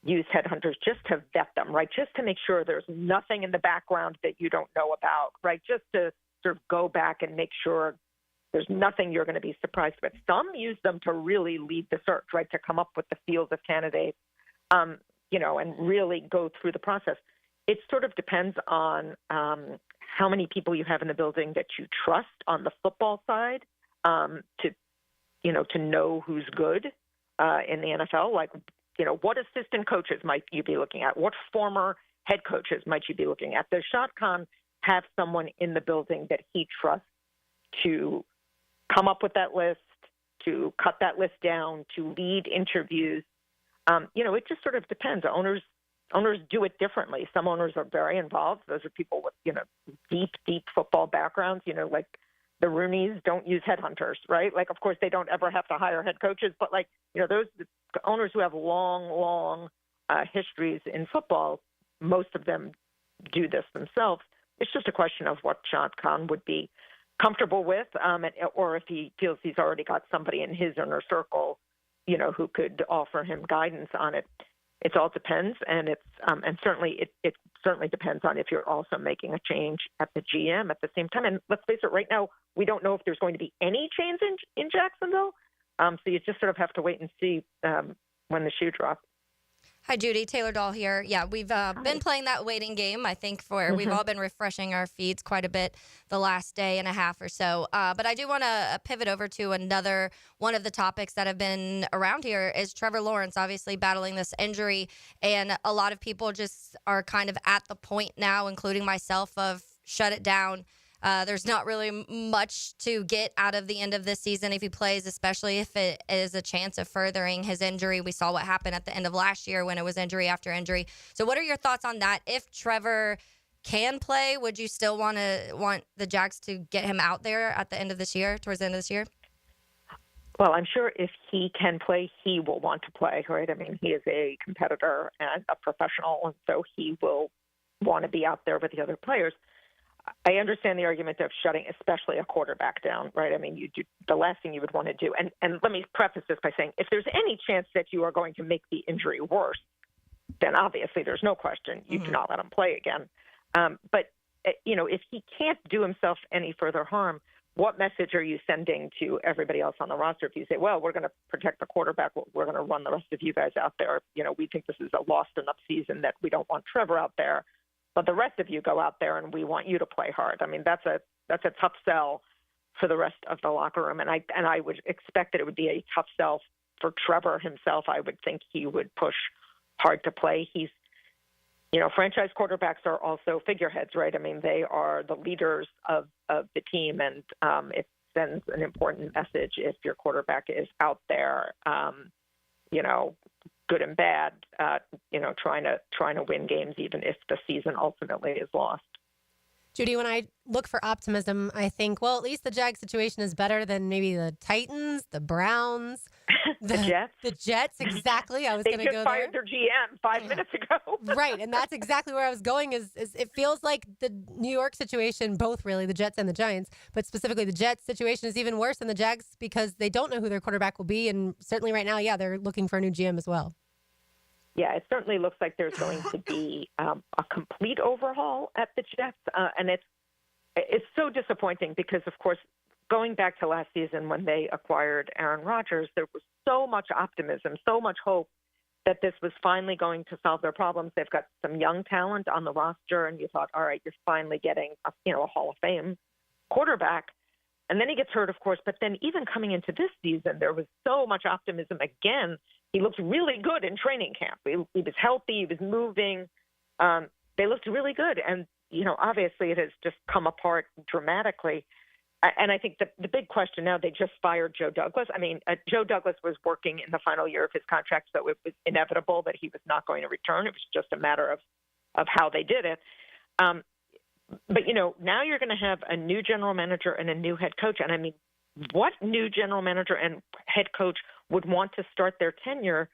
use headhunters just to vet them, right? Just to make sure there's nothing in the background that you don't know about, right? Just to sort of go back and make sure there's nothing you're going to be surprised with. Some use them to really lead the search, right? To come up with the field of candidates, you know, and really go through the process. It sort of depends on how many people you have in the building that you trust on the football side to know who's good in the NFL. Like, you know, what assistant coaches might you be looking at? What former head coaches might you be looking at? Does Shad Khan have someone in the building that he trusts to come up with that list, to cut that list down, to lead interviews? You know, it just sort of depends. Owners do it differently. Some owners are very involved. Those are people with, you know, deep football backgrounds. You know, like the Rooneys don't use headhunters, right? Like, of course, they don't ever have to hire head coaches, but like, you know, those owners who have long histories in football, most of them do this themselves. It's just a question of what Shad Khan would be comfortable with, or if he feels he's already got somebody in his inner circle, you know, who could offer him guidance on it. It all depends, and it certainly depends on if you're also making a change at the GM at the same time. And let's face it, right now we don't know if there's going to be any change in Jacksonville. So you just sort of have to wait and see when the shoe drops. Hi, Judy. Taylor Dahl here. Yeah, we've been playing that waiting game, I think, we've all been refreshing our feeds quite a bit the last day and a half or so. But I do want to pivot over to another one of the topics that have been around here is Trevor Lawrence, obviously battling this injury. And a lot of people just are kind of at the point now, including myself, of shut it down. There's not really much to get out of the end of this season if he plays, especially if it is a chance of furthering his injury. We saw what happened at the end of last year when it was injury after injury. So what are your thoughts on that? If Trevor can play, would you still want the Jags to get him out there at the end of this year, towards the end of this year? Well, I'm sure if he can play, he will want to play, right? I mean, he is a competitor and a professional, and so he will want to be out there with the other players. I understand the argument of shutting, especially a quarterback, down, right? I mean, the last thing you would want to do. And let me preface this by saying, if there's any chance that you are going to make the injury worse, then obviously there's no question you do not let him play again. But, you know, if he can't do himself any further harm, what message are you sending to everybody else on the roster if you say, well, we're going to protect the quarterback, we're going to run the rest of you guys out there. You know, we think this is a lost enough season that we don't want Trevor out there. But the rest of you go out there and we want you to play hard. I mean, that's a tough sell for the rest of the locker room. And I would expect that it would be a tough sell for Trevor himself. I would think he would push hard to play. He's, you know, franchise quarterbacks are also figureheads, right? I mean, they are the leaders of the team, and it sends an important message if your quarterback is out there, you know, good and bad, you know, trying to win games, even if the season ultimately is lost. Judy, when I look for optimism, I think, well, at least the Jags situation is better than maybe the Titans, the Browns, the Jets. The Jets, exactly. I was going to go there. They just fired their GM 5 minutes ago. Right, and that's exactly where I was going. Is it feels like the New York situation, both really, the Jets and the Giants, but specifically the Jets situation is even worse than the Jags because they don't know who their quarterback will be, and certainly right now, yeah, they're looking for a new GM as well. Yeah, it certainly looks like there's going to be a complete overhaul at the Jets, and it's so disappointing because, of course, going back to last season when they acquired Aaron Rodgers, there was so much optimism, so much hope that this was finally going to solve their problems. They've got some young talent on the roster, and you thought, all right, you're finally getting a Hall of Fame quarterback. And then he gets hurt, of course. But then even coming into this season, there was so much optimism. Again, he looked really good in training camp. He was healthy. He was moving. They looked really good. And, obviously it has just come apart dramatically. And I think the big question now, they just fired Joe Douglas. I mean, Joe Douglas was working in the final year of his contract, so it was inevitable that he was not going to return. It was just a matter of how they did it. But, now you're going to have a new general manager and a new head coach. And I mean, what new general manager and head coach would want to start their tenure,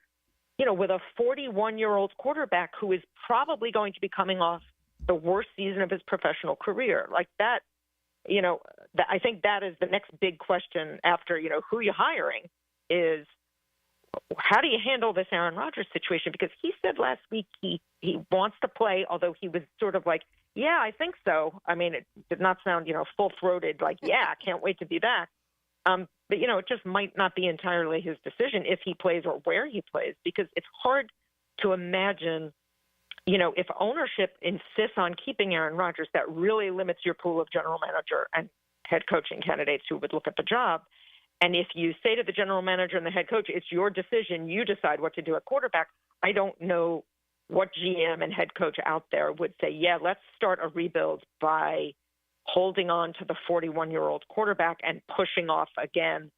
with a 41-year-old quarterback who is probably going to be coming off the worst season of his professional career? Like that, I think that is the next big question after, who you're hiring is how do you handle this Aaron Rodgers situation? Because he said last week he wants to play, although he was sort of like, yeah, I think so. I mean, it did not sound, full-throated like, yeah, I can't wait to be back. But, it just might not be entirely his decision if he plays or where he plays, because it's hard to imagine, if ownership insists on keeping Aaron Rodgers, that really limits your pool of general manager and head coaching candidates who would look at the job. And if you say to the general manager and the head coach, it's your decision, you decide what to do at quarterback, I don't know what GM and head coach out there would say, yeah, let's start a rebuild by holding on to the 41-year-old quarterback and pushing off again,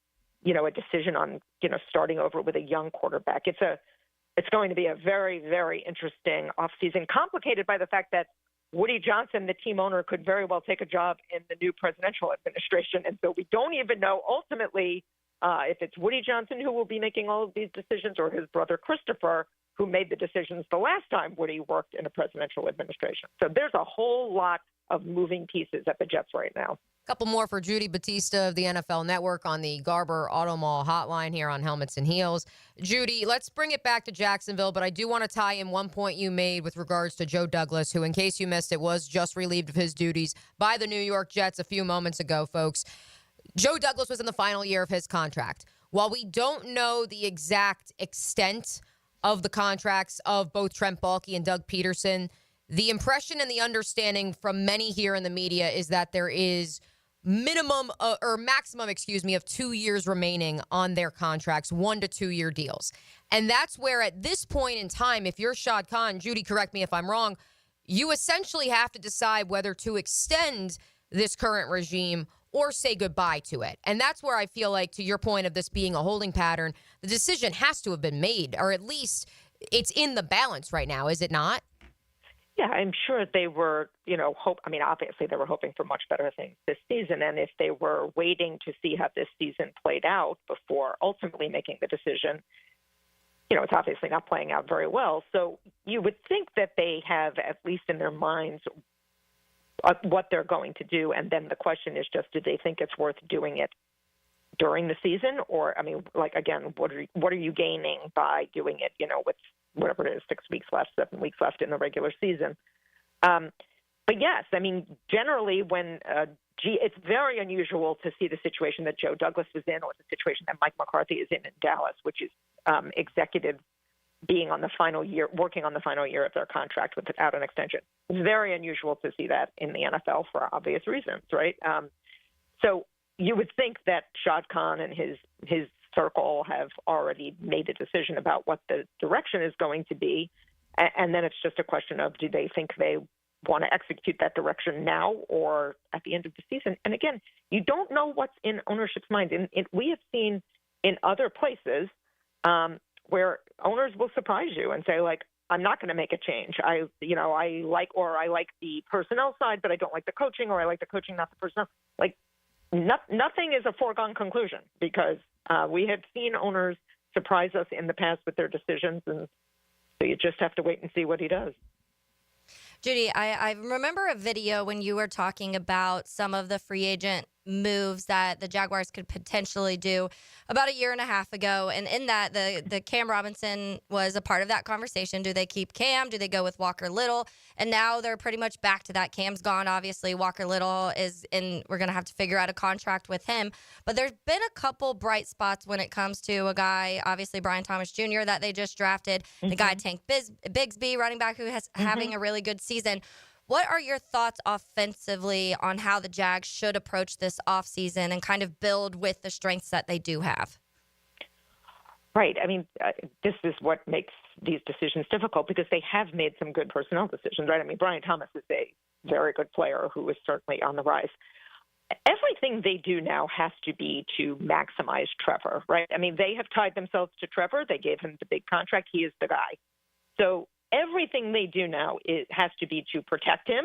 a decision on, starting over with a young quarterback. It's going to be a very, very interesting offseason, complicated by the fact that Woody Johnson, the team owner, could very well take a job in the new presidential administration. And so we don't even know ultimately if it's Woody Johnson who will be making all of these decisions or his brother Christopher, who made the decisions the last time Woody worked in a presidential administration. So there's a whole lot of moving pieces at the Jets right now. Couple more for Judy Battista of the NFL Network on the Garber Auto Mall hotline here on Helmets and Heels. Judy, let's bring it back to Jacksonville, but I do want to tie in one point you made with regards to Joe Douglas, who, in case you missed it, was just relieved of his duties by the New York Jets a few moments ago, folks. Joe Douglas was in the final year of his contract. While we don't know the exact extent of the contracts of both Trent Baalke and Doug Peterson, the impression and the understanding from many here in the media is that there is maximum of 2 years remaining on their contracts, 1 to 2 year deals. And that's where at this point in time, if you're Shad Khan, Judy, correct me if I'm wrong, you essentially have to decide whether to extend this current regime or say goodbye to it. And that's where I feel like, to your point of this being a holding pattern, the decision has to have been made, or at least it's in the balance right now, is it not? Yeah, I'm sure they were, obviously they were hoping for much better things this season. And if they were waiting to see how this season played out before ultimately making the decision, it's obviously not playing out very well. So you would think that they have, at least in their minds, what they're going to do. And then the question is just, do they think it's worth doing it during the season? Or, again, what are you gaining by doing it, with whatever it is, 6 weeks left, 7 weeks left in the regular season? But yes, generally when it's very unusual to see the situation that Joe Douglas was in, or the situation that Mike McCarthy is in Dallas, which is executives being on the final year, working on the final year of their contract without an extension. It's very unusual to see that in the NFL for obvious reasons, right? So you would think that Shad Khan and his circle have already made a decision about what the direction is going to be. And then it's just a question of, do they think they want to execute that direction now or at the end of the season? And again, you don't know what's in ownership's mind. And we have seen in other places where owners will surprise you and say, I'm not going to make a change. I like the personnel side, but I don't like the coaching, or I like the coaching, not the personnel. Nothing is a foregone conclusion, because we have seen owners surprise us in the past with their decisions, and so you just have to wait and see what he does. Judy, I remember a video when you were talking about some of the free agent moves that the Jaguars could potentially do about a year and a half ago. And in that, the Cam Robinson was a part of that conversation. Do they keep Cam? Do they go with Walker Little? And now they're pretty much back to that. Cam's gone, obviously. Walker Little is in. We're going to have to figure out a contract with him. But there's been a couple bright spots when it comes to a guy, obviously Brian Thomas Jr., that they just drafted. The guy Tank Bigsby, running back, who has having a really good season. What are your thoughts offensively on how the Jags should approach this offseason and kind of build with the strengths that they do have? Right. I mean, this is what makes these decisions difficult because they have made some good personnel decisions, right? I mean, Brian Thomas is a very good player who is certainly on the rise. Everything they do now has to be to maximize Trevor, right? I mean, they have tied themselves to Trevor. They gave him the big contract. He is the guy. So everything they do now has to be to protect him,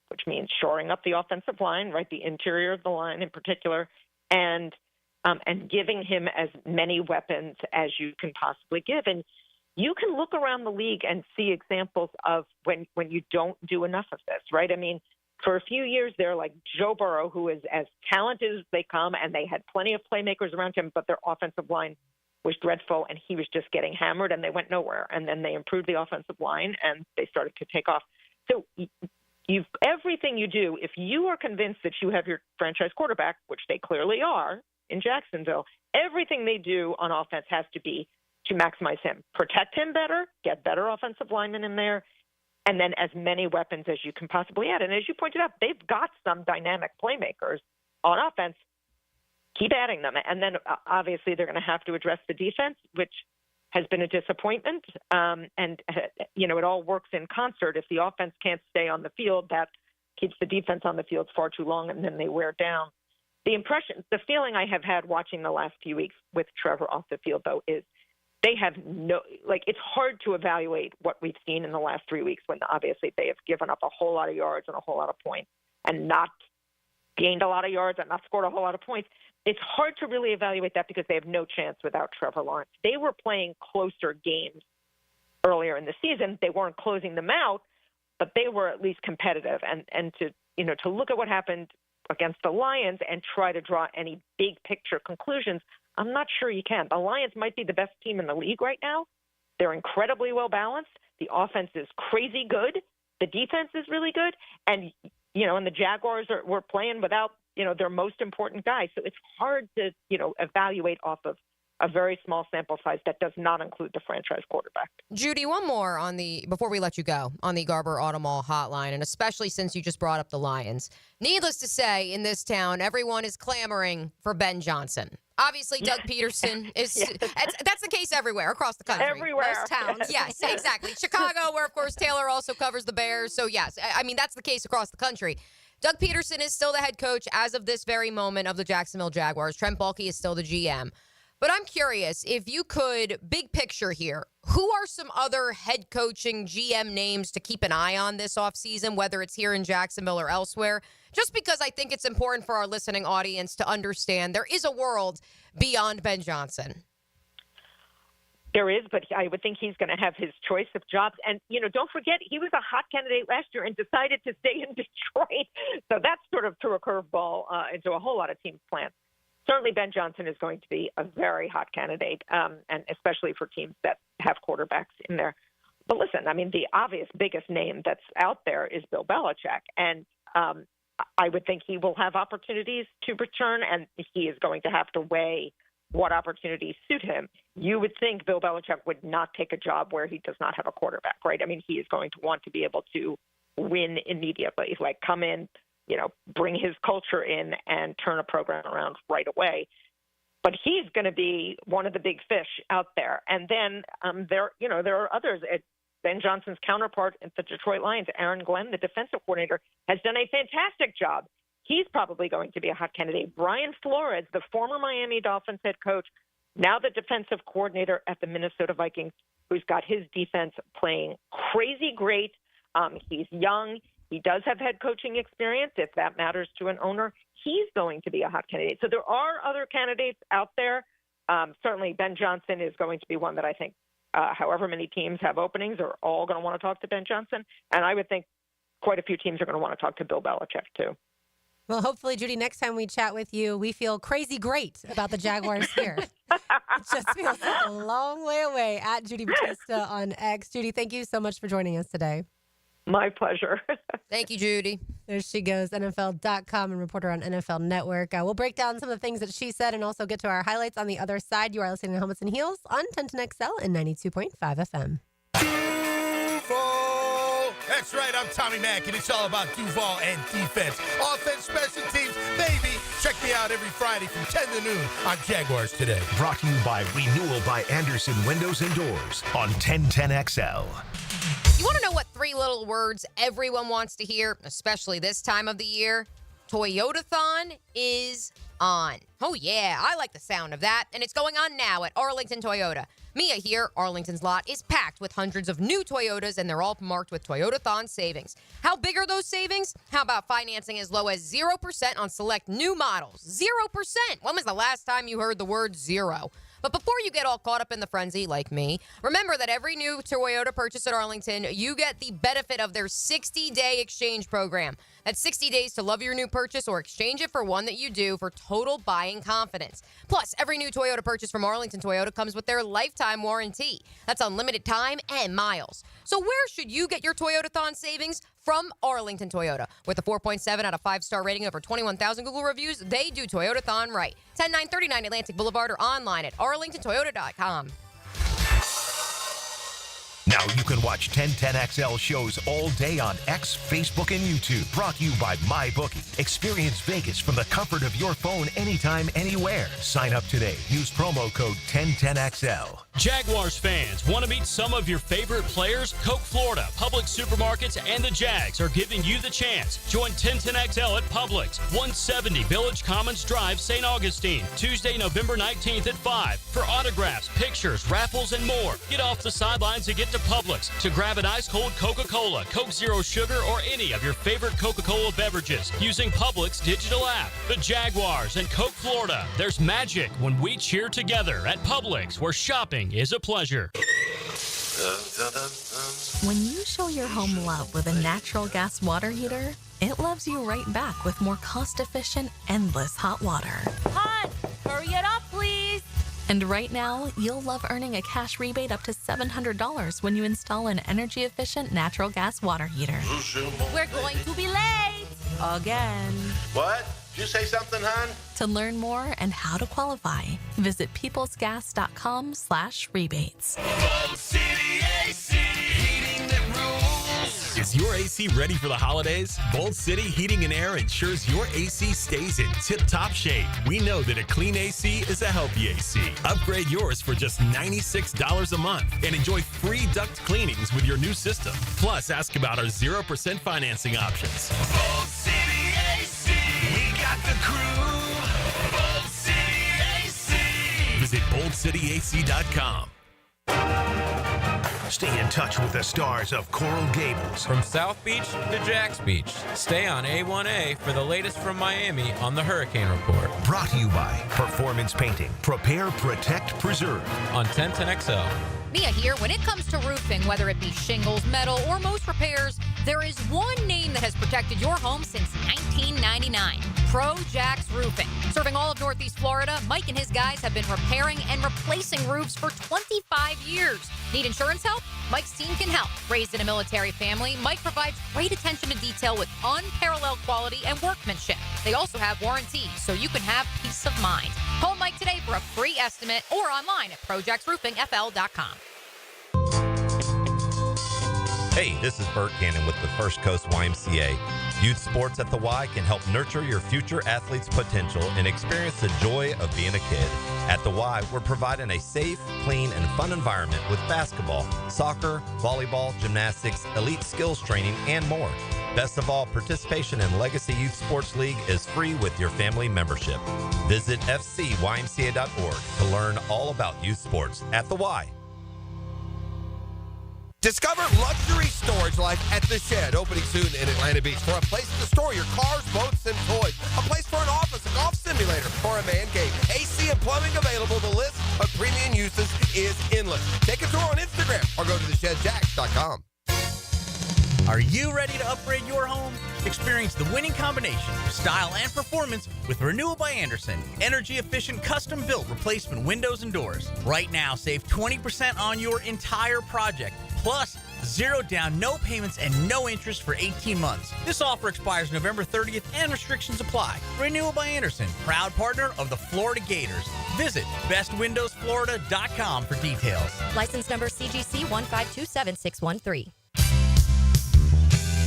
which means shoring up the offensive line, right, the interior of the line in particular, and giving him as many weapons as you can possibly give. And you can look around the league and see examples of when you don't do enough of this, right? I mean, for a few years there, like Joe Burrow, who is as talented as they come, and they had plenty of playmakers around him, but their offensive line was dreadful, and he was just getting hammered, and they went nowhere. And then they improved the offensive line, and they started to take off. So everything you do, if you are convinced that you have your franchise quarterback, which they clearly are in Jacksonville, everything they do on offense has to be to maximize him, protect him better, get better offensive linemen in there, and then as many weapons as you can possibly add. And as you pointed out, they've got some dynamic playmakers on offense. Keep adding them. And then obviously they're going to have to address the defense, which has been a disappointment. It all works in concert. If the offense can't stay on the field, that keeps the defense on the field far too long, and then they wear down. The feeling I have had watching the last few weeks with Trevor off the field, though, is they have it's hard to evaluate what we've seen in the last 3 weeks when obviously they have given up a whole lot of yards and a whole lot of points and not gained a lot of yards and not scored a whole lot of points. It's hard to really evaluate that because they have no chance without Trevor Lawrence. They were playing closer games earlier in the season. They weren't closing them out, but they were at least competitive. And to look at what happened against the Lions and try to draw any big picture conclusions, I'm not sure you can. The Lions might be the best team in the league right now. They're incredibly well balanced. The offense is crazy good. The defense is really good. And the Jaguars were playing without their most important guy. So it's hard to, evaluate off of a very small sample size that does not include the franchise quarterback. Judy, one more before we let you go, on the Garber Auto Mall hotline, and especially since you just brought up the Lions. Needless to say, in this town, everyone is clamoring for Ben Johnson. Obviously, Doug Peterson is that's the case everywhere, across the country. Everywhere. Most towns. Yes, exactly. Chicago, where, of course, Taylor also covers the Bears. So, yes, I mean, that's the case across the country. Doug Peterson is still the head coach as of this very moment of the Jacksonville Jaguars. Trent Baalke is still the GM. But I'm curious, if you could, big picture here, who are some other head coaching GM names to keep an eye on this offseason, whether it's here in Jacksonville or elsewhere? Just because I think it's important for our listening audience to understand there is a world beyond Ben Johnson. There is, but I would think he's going to have his choice of jobs. And, don't forget, he was a hot candidate last year and decided to stay in Detroit. So that sort of threw a curveball into a whole lot of teams' plans. Certainly Ben Johnson is going to be a very hot candidate, and especially for teams that have quarterbacks in there. But listen, I mean, the obvious biggest name that's out there is Bill Belichick. And I would think he will have opportunities to return, and he is going to have to weigh what opportunities suit him. You would think Bill Belichick would not take a job where he does not have a quarterback, right? I mean, he is going to want to be able to win immediately, like come in, bring his culture in and turn a program around right away. But he's going to be one of the big fish out there. And then there are others. Ben Johnson's counterpart at the Detroit Lions, Aaron Glenn, the defensive coordinator, has done a fantastic job. He's probably going to be a hot candidate. Brian Flores, the former Miami Dolphins head coach, now the defensive coordinator at the Minnesota Vikings, who's got his defense playing crazy great. He's young. He does have head coaching experience, if that matters to an owner. He's going to be a hot candidate. So there are other candidates out there. Certainly Ben Johnson is going to be one that I think however many teams have openings are all going to want to talk to Ben Johnson. And I would think quite a few teams are going to want to talk to Bill Belichick, too. Well, hopefully, Judy, next time we chat with you, we feel crazy great about the Jaguars here. It just feels like a long way away at Judy Battista on X. Judy, thank you so much for joining us today. My pleasure. Thank you, Judy. There she goes, NFL.com and reporter on NFL Network. We'll break down some of the things that she said and also get to our highlights on the other side. You are listening to Helmets and Heels on 1010XL and 92.5 FM. Duval! That's right, I'm Tommy Mack, and it's all about Duval and defense. Offense, special teams, baby. Check me out every Friday from 10 to noon on Jaguars Today. Brought to you by Renewal by Anderson Windows and Doors on 1010XL. You want to know what 3 little words everyone wants to hear, especially this time of the year? Toyotathon is on. Oh, yeah, I like the sound of that, and it's going on now at Arlington Toyota. Mia here, Arlington's lot is packed with hundreds of new Toyotas, and they're all marked with Toyotathon savings. How big are those savings? How about financing as low as 0% on select new models? 0%! When was the last time you heard the word zero? But before you get all caught up in the frenzy like me, remember that every new Toyota purchase at Arlington, you get the benefit of their 60-day exchange program. That's 60 days to love your new purchase or exchange it for one that you do for total buying confidence. Plus, every new Toyota purchase from Arlington Toyota comes with their lifetime warranty. That's unlimited time and miles. So where should you get your Toyotathon savings? From Arlington Toyota. With a 4.7 out of 5-star rating over 21,000 Google reviews, they do Toyotathon right. 10939 Atlantic Boulevard or online at arlingtontoyota.com. Now you can watch 1010XL shows all day on X, Facebook, and YouTube. Brought to you by MyBookie. Experience Vegas from the comfort of your phone anytime, anywhere. Sign up today. Use promo code 1010XL. Jaguars fans, want to meet some of your favorite players? Coke Florida, Publix Supermarkets, and the Jags are giving you the chance. Join 1010XL at Publix, 170 Village Commons Drive, St. Augustine, Tuesday, November 19th at 5. For autographs, pictures, raffles, and more. Get off the sidelines and get to Publix to grab an ice-cold Coca-Cola, Coke Zero Sugar, or any of your favorite Coca-Cola beverages using Publix digital app. The Jaguars and Coke Florida. There's magic when we cheer together at Publix, where shopping is a pleasure. When you show your home love with a natural gas water heater, it loves you right back with more cost-efficient, endless hot water. Hon, hurry it up, please. And right now, you'll love earning a cash rebate up to $700 when you install an energy-efficient natural gas water heater. We're going to be late. Again. What? Did you say something, hon? To learn more and how to qualify, visit peoplesgas.com/rebates. Is your AC ready for the holidays? Bold City Heating and Air ensures your AC stays in tip-top shape. We know that a clean AC is a healthy AC. Upgrade yours for just $96 a month and enjoy free duct cleanings with your new system. Plus, ask about our 0% financing options. Bold City AC. We got the crew. Bold City AC. Visit boldcityac.com. Stay in touch with the stars of Coral Gables. From South Beach to Jax Beach, stay on A1A for the latest from Miami on the Hurricane Report. Brought to you by Performance Painting. Prepare, protect, preserve. On 1010XL. Mia here. When it comes to roofing, whether it be shingles, metal, or most repairs, there is one name that has protected your home since 1999. Pro-Jax Roofing. Serving all of Northeast Florida, Mike and his guys have been repairing and replacing roofs for 25 years. Need insurance help? Mike's team can help. Raised in a military family, Mike provides great attention to detail with unparalleled quality and workmanship. They also have warranties, so you can have peace of mind. Call Mike today for a free estimate or online at projaxroofingfl.com. Hey, this is Bert Cannon with the First Coast YMCA. Youth sports at the Y can help nurture your future athlete's potential and experience the joy of being a kid. At the Y, we're providing a safe, clean, and fun environment with basketball, soccer, volleyball, gymnastics, elite skills training, and more. Best of all, participation in Legacy Youth Sports League is free with your family membership. Visit fcymca.org to learn all about youth sports at the Y. Discover luxury storage life at The Shed, opening soon in Atlanta Beach, for a place to store your cars, boats, and toys. A place for an office, a golf simulator, or a man cave. AC and plumbing available. The list of premium uses is endless. Take a tour on Instagram or go to theshedjacks.com. Are you ready to upgrade your home? Experience the winning combination of style and performance with Renewal by Andersen. Energy-efficient, custom-built replacement windows and doors. Right now, save 20% on your entire project. Plus, 0 down, no payments, and no interest for 18 months. This offer expires November 30th and restrictions apply. Renewal by Andersen, proud partner of the Florida Gators. Visit bestwindowsflorida.com for details. License number CGC 1527613.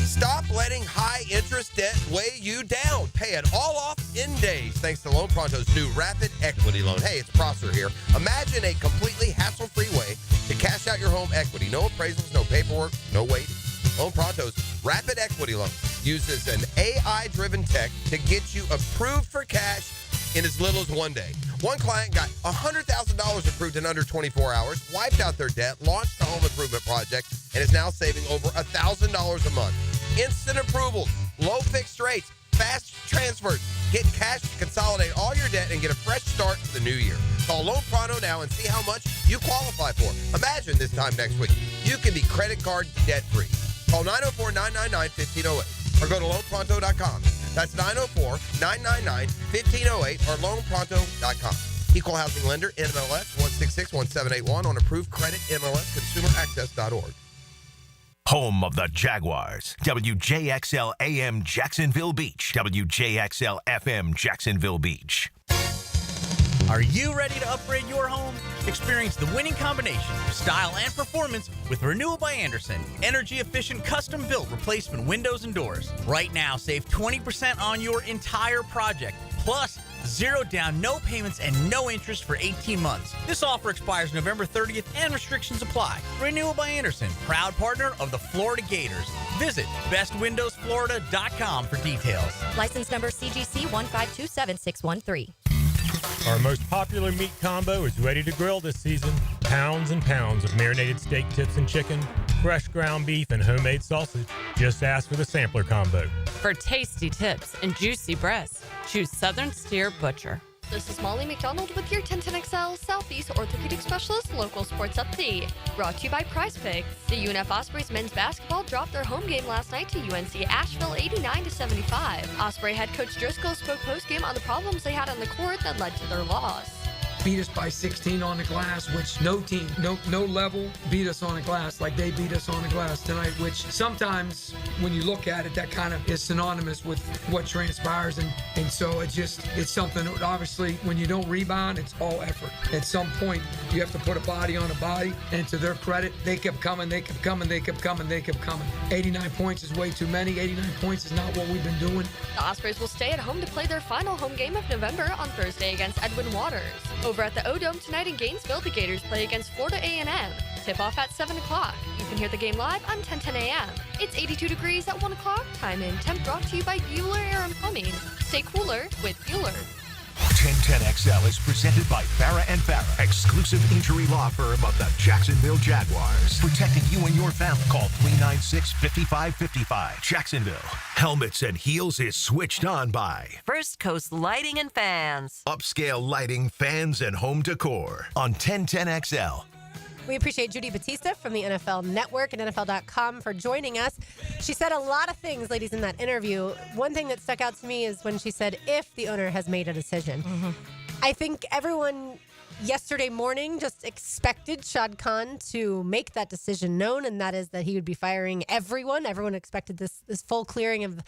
Stop letting high-interest debt weigh you down. Pay it all off in days thanks to Loan Pronto's new Rapid Equity Loan. Hey, it's Prosser here. Imagine a completely hassle-free way to cash out your home equity. No appraisals, no paperwork, no waiting. Loan Pronto's Rapid Equity Loan uses an AI-driven tech to get you approved for cash in as little as 1 day. One client got $100,000 approved in under 24 hours, wiped out their debt, launched a home improvement project, and is now saving over $1,000 a month. Instant approvals, low fixed rates, fast transfers. Get cash to consolidate all your debt and get a fresh start to the new year. Call Loan Pronto now and see how much you qualify for. Imagine this time next week, you can be credit card debt-free. Call 904-999-1508 or go to loanpronto.com. That's 904-999-1508 or loanpronto.com. Equal housing lender, NMLS 1661781 on approved credit, MLS, consumeraccess.org. Home of the Jaguars. WJXL AM Jacksonville Beach. WJXL FM Jacksonville Beach. Are you ready to upgrade your home? Experience the winning combination of style and performance with Renewal by Andersen. Energy-efficient, custom-built replacement windows and doors. Right now, save 20% on your entire project. Plus, 0 down, no payments, and no interest for 18 months. This offer expires November 30th and restrictions apply. Renewal by Andersen, proud partner of the Florida Gators. Visit bestwindowsflorida.com for details. License number CGC 1527613. Our most popular meat combo is ready to grill this season. Pounds and pounds of marinated steak tips and chicken, fresh ground beef, and homemade sausage. Just ask for the sampler combo. For tasty tips and juicy breasts, choose Southern Steer Butcher. This is Molly McDonald with your 1010XL Southeast Orthopedic Specialist Local Sports Update. Brought to you by Prize Picks. The UNF Ospreys men's basketball dropped their home game last night to UNC Asheville 89-75. Osprey head coach Driscoll spoke post-game on the problems they had on the court that led to their loss. Beat us by 16 on the glass, which no team, no level beat us on the glass like they beat us on the glass tonight, which sometimes when you look at it, that kind of is synonymous with what transpires. And so it's something that obviously when you don't rebound, it's all effort. At some point, you have to put a body on a body. And to their credit, they kept coming. 89 points is way too many. 89 points is not what we've been doing. The Ospreys will stay at home to play their final home game of November on Thursday against Edwin Waters. Over at the O-Dome tonight in Gainesville, the Gators play against Florida A&M. Tip-off at 7 o'clock. You can hear the game live on 1010 a.m. It's 82 degrees at 1 o'clock. Time in temp brought to you by Bueller Air and Plumbing. Stay cooler with Bueller. 1010XL is presented by Farah & Farah, exclusive injury law firm of the Jacksonville Jaguars. Protecting you and your family. Call 396-5555. Jacksonville. Helmets and heels is switched on by First Coast Lighting and Fans. Upscale lighting, fans, and home decor on 1010XL. We appreciate Judy Battista from the NFL Network and NFL.com for joining us. She said a lot of things, ladies, in that interview. One thing that stuck out to me is when she said, if the owner has made a decision. Mm-hmm. I think everyone yesterday morning just expected Shad Khan to make that decision known, and that is that he would be firing everyone. Everyone expected this full clearing of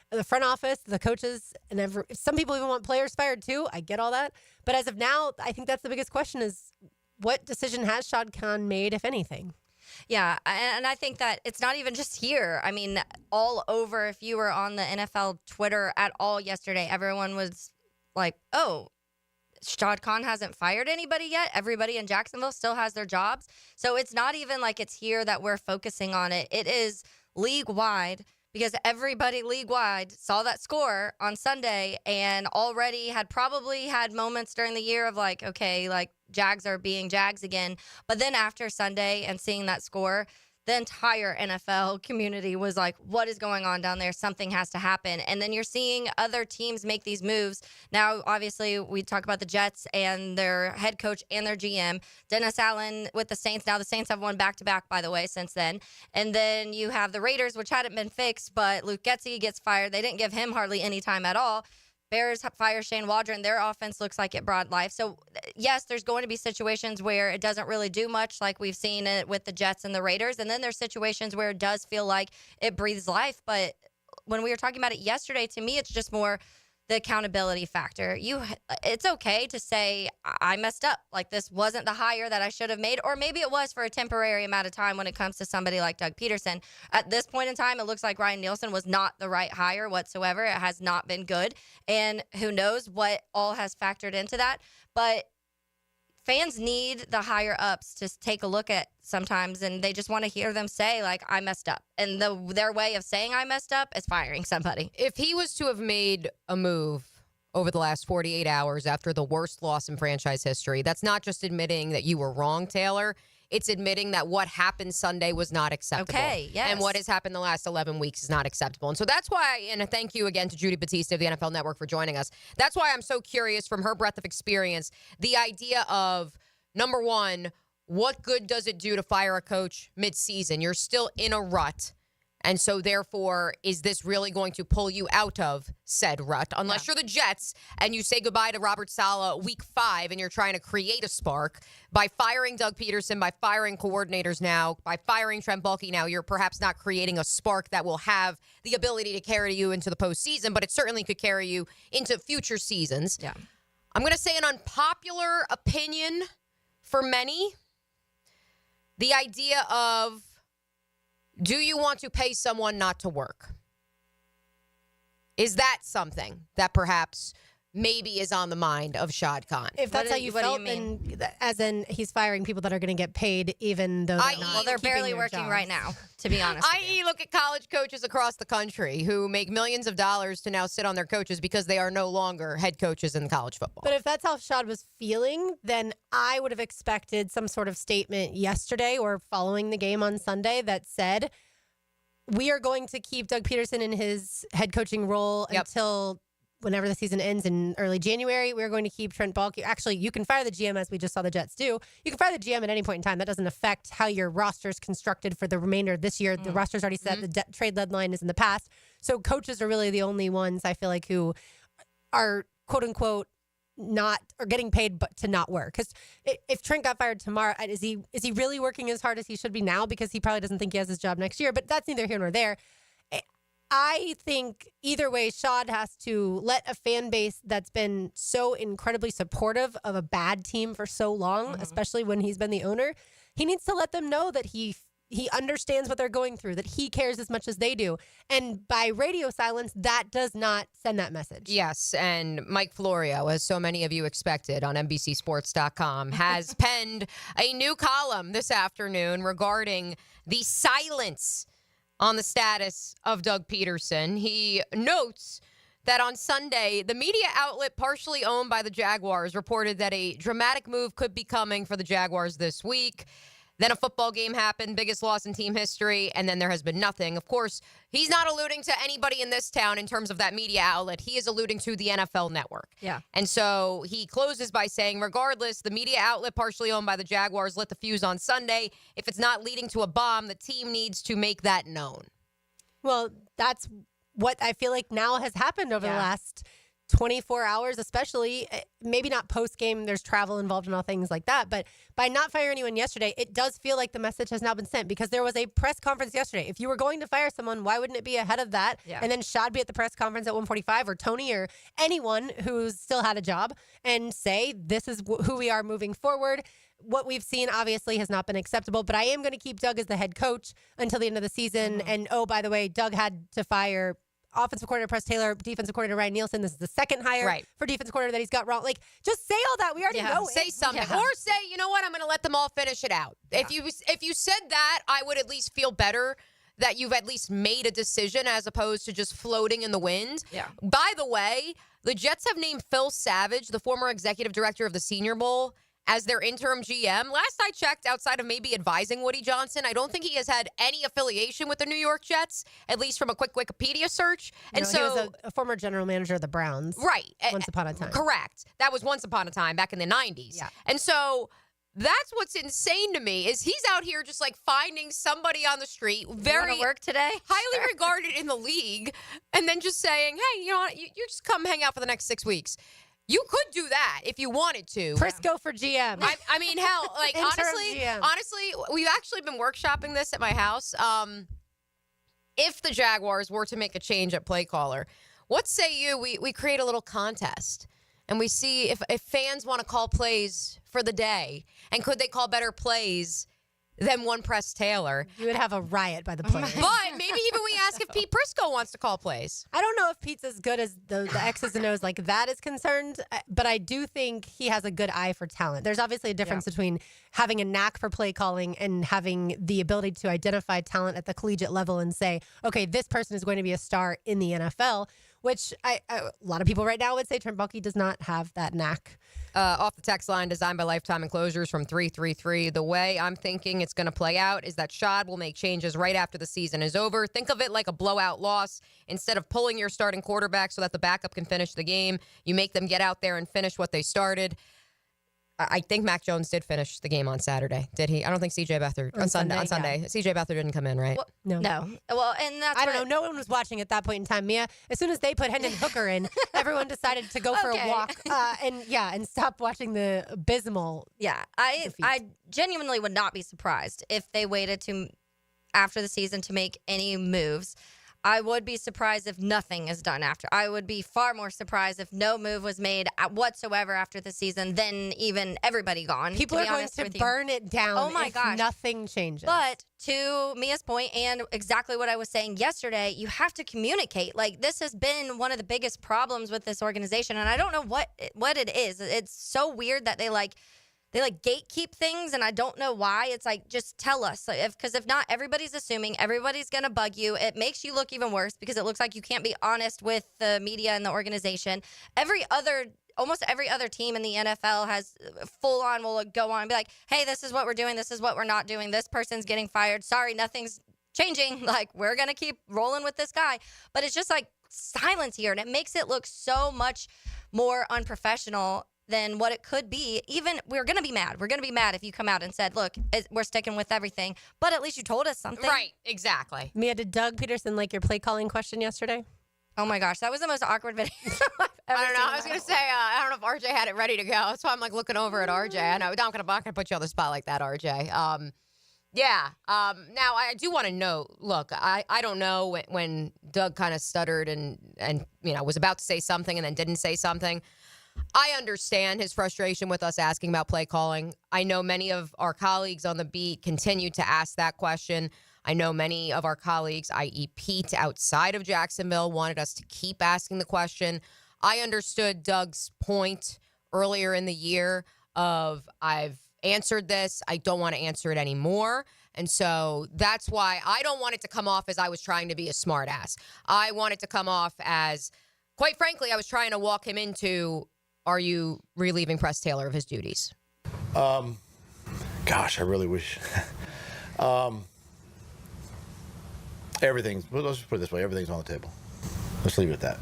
the front office, the coaches, and some people even want players fired too. I get all that. But as of now, I think that's the biggest question is, what decision has Shad Khan made, if anything? Yeah, and I think that it's not even just here. I mean, all over, if you were on the NFL Twitter at all yesterday, everyone was like, oh, Shad Khan hasn't fired anybody yet. Everybody in Jacksonville still has their jobs. So it's not even like it's here that we're focusing on it. It is league-wide, because everybody league-wide saw that score on Sunday and already probably had moments during the year of like, okay, like Jags are being Jags again. But then after Sunday and seeing that score, the entire NFL community was like, what is going on down there? Something has to happen. And then you're seeing other teams make these moves. Now, obviously, we talk about the Jets and their head coach and their GM. Dennis Allen with the Saints. Now, the Saints have won back-to-back, by the way, since then. And then you have the Raiders, which hadn't been fixed, but Luke Getsy gets fired. They didn't give him hardly any time at all. Bears fire Shane Waldron. Their offense looks like it brought life. So, yes, there's going to be situations where it doesn't really do much, like we've seen it with the Jets and the Raiders. And then there's situations where it does feel like it breathes life. But when we were talking about it yesterday, to me, it's just more the accountability factor. It's okay to say, I messed up. Like, this wasn't the hire that I should have made. Or maybe it was for a temporary amount of time when it comes to somebody like Doug Peterson. At this point in time, it looks like Ryan Nielsen was not the right hire whatsoever. It has not been good. And who knows what all has factored into that. But fans need the higher ups to take a look at sometimes, and they just want to hear them say, like, I messed up. And their way of saying I messed up is firing somebody. If he was to have made a move over the last 48 hours after the worst loss in franchise history, that's not just admitting that you were wrong, Taylor. It's admitting that what happened Sunday was not acceptable. Okay, yes. And what has happened the last 11 weeks is not acceptable. And so that's why, and thank you again to Judy Battista of the NFL Network for joining us. That's why I'm so curious from her breadth of experience, the idea of, number one, what good does it do to fire a coach midseason? You're still in a rut. And so, therefore, is this really going to pull you out of said rut? Unless you're the Jets and you say goodbye to Robert Saleh week 5 and you're trying to create a spark by firing Doug Peterson, by firing coordinators now, by firing Trent Baalke now, you're perhaps not creating a spark that will have the ability to carry you into the postseason, but it certainly could carry you into future seasons. Yeah. I'm going to say an unpopular opinion for many. The idea of, do you want to pay someone not to work? Is that something that perhaps maybe is on the mind of Shad Khan? If that's how you felt, then as in he's firing people that are going to get paid even though they're barely working right now, to be honest. I.e., look at college coaches across the country who make millions of dollars to now sit on their coaches because they are no longer head coaches in college football. But if that's how Shad was feeling, then I would have expected some sort of statement yesterday or following the game on Sunday that said, we are going to keep Doug Peterson in his head coaching role until whenever the season ends in early January. We're going to keep Trent Baalke. Actually, you can fire the GM as we just saw the Jets do. You can fire the GM at any point in time. That doesn't affect how your roster is constructed for the remainder of this year. The roster's already set. The trade deadline is in the past. So coaches are really the only ones I feel like who are quote unquote not or getting paid but to not work. Because if Trent got fired tomorrow, is he really working as hard as he should be now? Because he probably doesn't think he has his job next year. But that's neither here nor there. I think either way, Shad has to let a fan base that's been so incredibly supportive of a bad team for so long, especially when he's been the owner, he needs to let them know that he understands what they're going through, that he cares as much as they do. And by radio silence, that does not send that message. Yes, and Mike Florio, as so many of you expected on NBCSports.com, has penned a new column this afternoon regarding the silence on the status of Doug Peterson. He notes that on Sunday, the media outlet partially owned by the Jaguars reported that a dramatic move could be coming for the Jaguars this week. Then a football game happened, biggest loss in team history, and then there has been nothing. Of course, he's not alluding to anybody in this town in terms of that media outlet. He is alluding to the NFL Network. Yeah. And so he closes by saying, regardless, the media outlet partially owned by the Jaguars lit the fuse on Sunday. If it's not leading to a bomb, the team needs to make that known. Well, that's what I feel like now has happened over the last 24 hours, especially. Maybe not post-game, there's travel involved and all things like that, but by not firing anyone yesterday, it does feel like the message has now been sent because there was a press conference yesterday. If you were going to fire someone, why wouldn't it be ahead of that? Yeah. And then Shad be at the press conference at 1:45, or Tony or anyone who's still had a job and say, this is who we are moving forward. What we've seen obviously has not been acceptable, but I am going to keep Doug as the head coach until the end of the season. And oh, by the way, Doug had to fire offensive coordinator Press Taylor, defensive coordinator Ryan Nielsen. This is the second hire for defensive coordinator that he's got wrong. Like, just say all that. We already know Say it. something. Or say, you know what, I'm going to let them all finish it out. If you said that, I would at least feel better that you've at least made a decision as opposed to just floating in the wind. Yeah. By the way, the Jets have named Phil Savage, the former executive director of the Senior Bowl, as their interim GM. Last I checked, outside of maybe advising Woody Johnson, I don't think he has had any affiliation with the New York Jets, at least from a quick Wikipedia search. And he was a former general manager of the Browns. Right. Once upon a time. Correct. That was once upon a time back in the 90s. Yeah. And so that's what's insane to me is he's out here just like finding somebody on the street, very work today, highly regarded in the league, and then just saying, hey, you know what, you just come hang out for the next 6 weeks. You could do that if you wanted to. Prisco for GM. I mean, hell, like Interim honestly, we've actually been workshopping this at my house. If the Jaguars were to make a change at play caller, what say you? We create a little contest and we see if fans want to call plays for the day, and could they call better plays than one Press Taylor? You would have a riot by the players. But maybe even we ask if Pete Prisco wants to call plays. I don't know if Pete's as good as the X's and O's like that is concerned, but I do think he has a good eye for talent. There's obviously a difference between having a knack for play calling and having the ability to identify talent at the collegiate level and say, okay, this person is going to be a star in the NFL, which a lot of people right now would say Trent Baalke does not have that knack. Off the text line, designed by Lifetime Enclosures from 333. The way I'm thinking it's going to play out is that Shad will make changes right after the season is over. Think of it like a blowout loss. Instead of pulling your starting quarterback so that the backup can finish the game, you make them get out there and finish what they started. I think Mac Jones did finish the game on Saturday. Did he? I don't think C.J. Beathard on Sunday. Yeah. C.J. Beathard didn't come in, right? Well, No. Well, and that's I don't know. No one was watching at that point in time. Mia, as soon as they put Hendon Hooker in, everyone decided to go for a walk and stop watching the abysmal. Yeah, I genuinely would not be surprised if they waited to after the season to make any moves. I would be surprised if nothing is done after. I would be far more surprised if no move was made whatsoever after the season than even everybody gone. People are going to burn it down. Oh my gosh, nothing changes. But to Mia's point and exactly what I was saying yesterday, you have to communicate. Like, this has been one of the biggest problems with this organization, and I don't know what it is. It's so weird that they gatekeep things, and I don't know why. It's like, just tell us. Because if not, everybody's assuming, everybody's going to bug you. It makes you look even worse because it looks like you can't be honest with the media and the organization. Almost every other team in the NFL has will go on and be like, hey, this is what we're doing. This is what we're not doing. This person's getting fired. Sorry, nothing's changing. Like, we're going to keep rolling with this guy. But it's just like silence here, and it makes it look so much more unprofessional than what it could be. Even we're going to be mad. We're going to be mad if you come out and said, look, we're sticking with everything. But at least you told us something. Right, exactly. Mia, did Doug Peterson like your play calling question yesterday? Oh my gosh, that was the most awkward video I don't know. I was going to say, I don't know if RJ had it ready to go. That's why I'm like looking over at RJ. I know. I'm not going to put you on the spot like that, RJ. Yeah. Now, I do want to know, look, I don't know when Doug kind of stuttered and was about to say something and then didn't say something. I understand his frustration with us asking about play calling. I know many of our colleagues on the beat continue to ask that question. I know many of our colleagues, i.e. Pete, outside of Jacksonville, wanted us to keep asking the question. I understood Doug's point earlier in the year of, I've answered this, I don't want to answer it anymore. And so that's why I don't want it to come off as I was trying to be a smart ass. I want it to come off as, quite frankly, I was trying to walk him into, are you relieving Press Taylor of his duties? Gosh, I really wish. Let's just put it this way, everything's on the table. Let's leave it at that.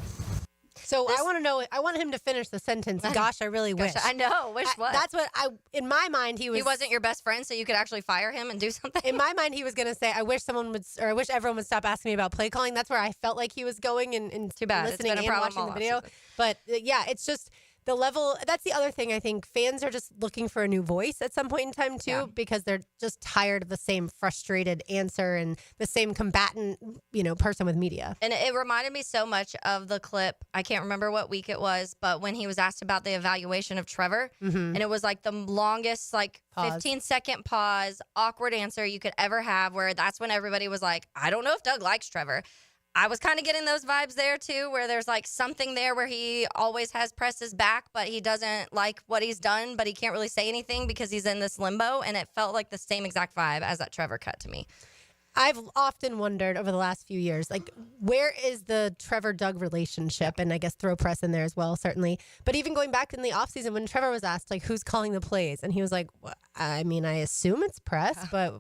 So I want to know, I want him to finish the sentence. Gosh, I really wish. I know. Wish what? That's what in my mind, he wasn't your best friend, so you could actually fire him and do something? In my mind, he was going to say, I wish everyone would stop asking me about play calling. That's where I felt like he was going and too bad. Listening and watching the video. But yeah, it's just the level. That's the other thing. I think fans are just looking for a new voice at some point in time too, because they're just tired of the same frustrated answer and the same combatant, person with media. And it reminded me so much of the clip. I can't remember what week it was, but when he was asked about the evaluation of Trevor, and it was like the longest, 15-second pause, awkward answer you could ever have, where that's when everybody was like, I don't know if Doug likes Trevor. I was kind of getting those vibes there, too, where there's something there where he always has Press's back, but he doesn't like what he's done, but he can't really say anything because he's in this limbo. And it felt like the same exact vibe as that Trevor cut to me. I've often wondered over the last few years, like, where is the Trevor-Doug relationship? And I guess throw press in there as well, certainly. But even going back in the offseason when Trevor was asked, like, who's calling the plays? And he was like, well, I mean, I assume it's press, but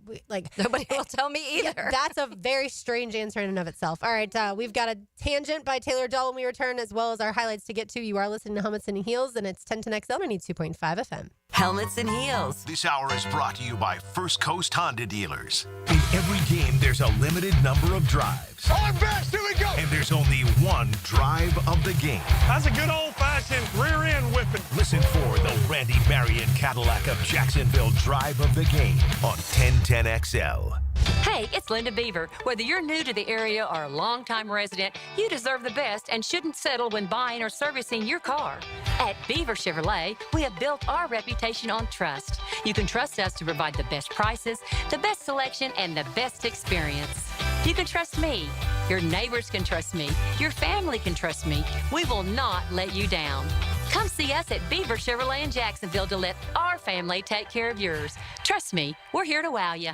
nobody will tell me either. Yeah, that's a very strange answer in and of itself. All right, we've got a tangent by Taylor Dahl when we return, as well as our highlights to get to. You are listening to Helmets and Heels, and it's 1010XL 92.5 FM. Helmets and Heels. This hour is brought to you by First Coast Honda Dealers. In every game, there's a limited number of drives. On best, here we go. And there's only one drive of the game. That's a good old-fashioned rear-end whipping. Listen for the Randy Marion Cadillac of Jacksonville drive of the game on 1010XL. Hey, it's Linda Beaver. Whether you're new to the area or a longtime resident, you deserve the best and shouldn't settle when buying or servicing your car. At Beaver Chevrolet, we have built our reputation on trust. You can trust us to provide the best prices, the best selection, and the best experience. You can trust me. Your neighbors can trust me. Your family can trust me. We will not let you down. Come see us at Beaver Chevrolet in Jacksonville to let our family take care of yours. Trust me, we're here to wow you.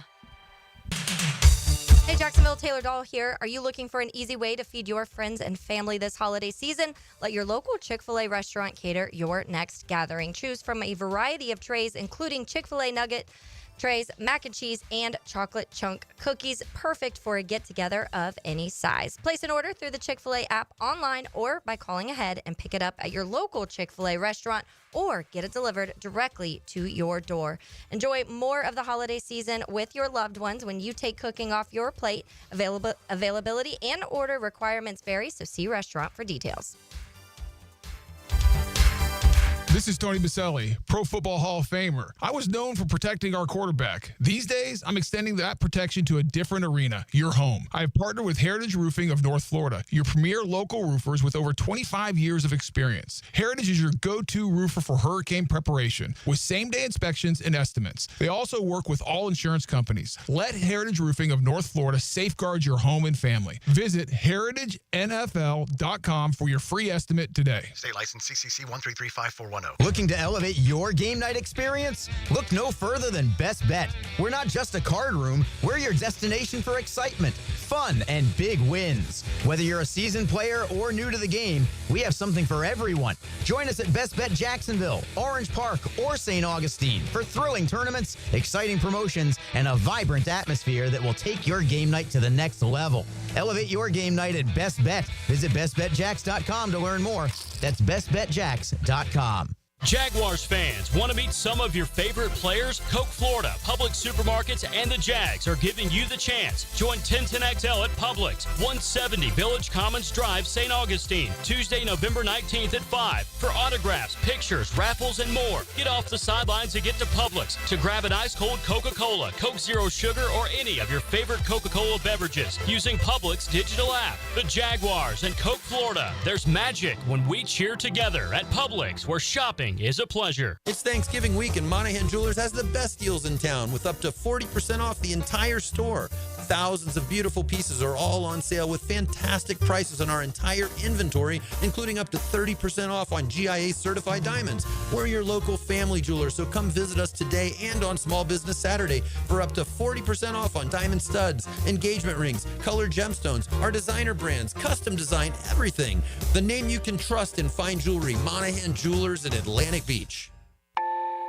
Hey, Jacksonville, Taylor Dahl here. Are you looking for an easy way to feed your friends and family this holiday season? Let your local Chick-fil-A restaurant cater your next gathering. Choose from a variety of trays, including Chick-fil-A nugget trays, mac and cheese, and chocolate chunk cookies, perfect for a get-together of any size. Place an order through the Chick-fil-A app online or by calling ahead and pick it up at your local Chick-fil-A restaurant or get it delivered directly to your door. Enjoy more of the holiday season with your loved ones when you take cooking off your plate. Availability and order requirements vary, so see restaurant for details. This is Tony Baselli, Pro Football Hall of Famer. I was known for protecting our quarterback. These days, I'm extending that protection to a different arena, your home. I have partnered with Heritage Roofing of North Florida, your premier local roofers with over 25 years of experience. Heritage is your go-to roofer for hurricane preparation with same-day inspections and estimates. They also work with all insurance companies. Let Heritage Roofing of North Florida safeguard your home and family. Visit heritagenfl.com for your free estimate today. State license CCC 1335410. Looking to elevate your game night experience? Look no further than Best Bet. We're not just a card room, we're your destination for excitement, fun, and big wins. Whether you're a seasoned player or new to the game, we have something for everyone. Join us at Best Bet Jacksonville, Orange Park, or St. Augustine for thrilling tournaments, exciting promotions, and a vibrant atmosphere that will take your game night to the next level. Elevate your game night at Best Bet. Visit bestbetjacks.com to learn more. That's bestbetjacks.com. Jaguars fans, want to meet some of your favorite players? Coke Florida, Publix Supermarkets, and the Jags are giving you the chance. Join 1010XL at Publix, 170 Village Commons Drive, St. Augustine, Tuesday, November 19th at 5. For autographs, pictures, raffles, and more. Get off the sidelines and get to Publix to grab an ice-cold Coca-Cola, Coke Zero Sugar, or any of your favorite Coca-Cola beverages using Publix digital app. The Jaguars and Coke Florida. There's magic when we cheer together at Publix, where shopping is a pleasure. It's Thanksgiving week and Monahan Jewelers has the best deals in town with up to 40% off the entire store. Thousands of beautiful pieces are all on sale with fantastic prices on our entire inventory, including up to 30% off on GIA certified diamonds. We're your local family jeweler, so come visit us today and on Small Business Saturday for up to 40% off on diamond studs, engagement rings, colored gemstones, our designer brands, custom design, everything. The name you can trust in fine jewelry, Monahan Jewelers in Atlantic Beach.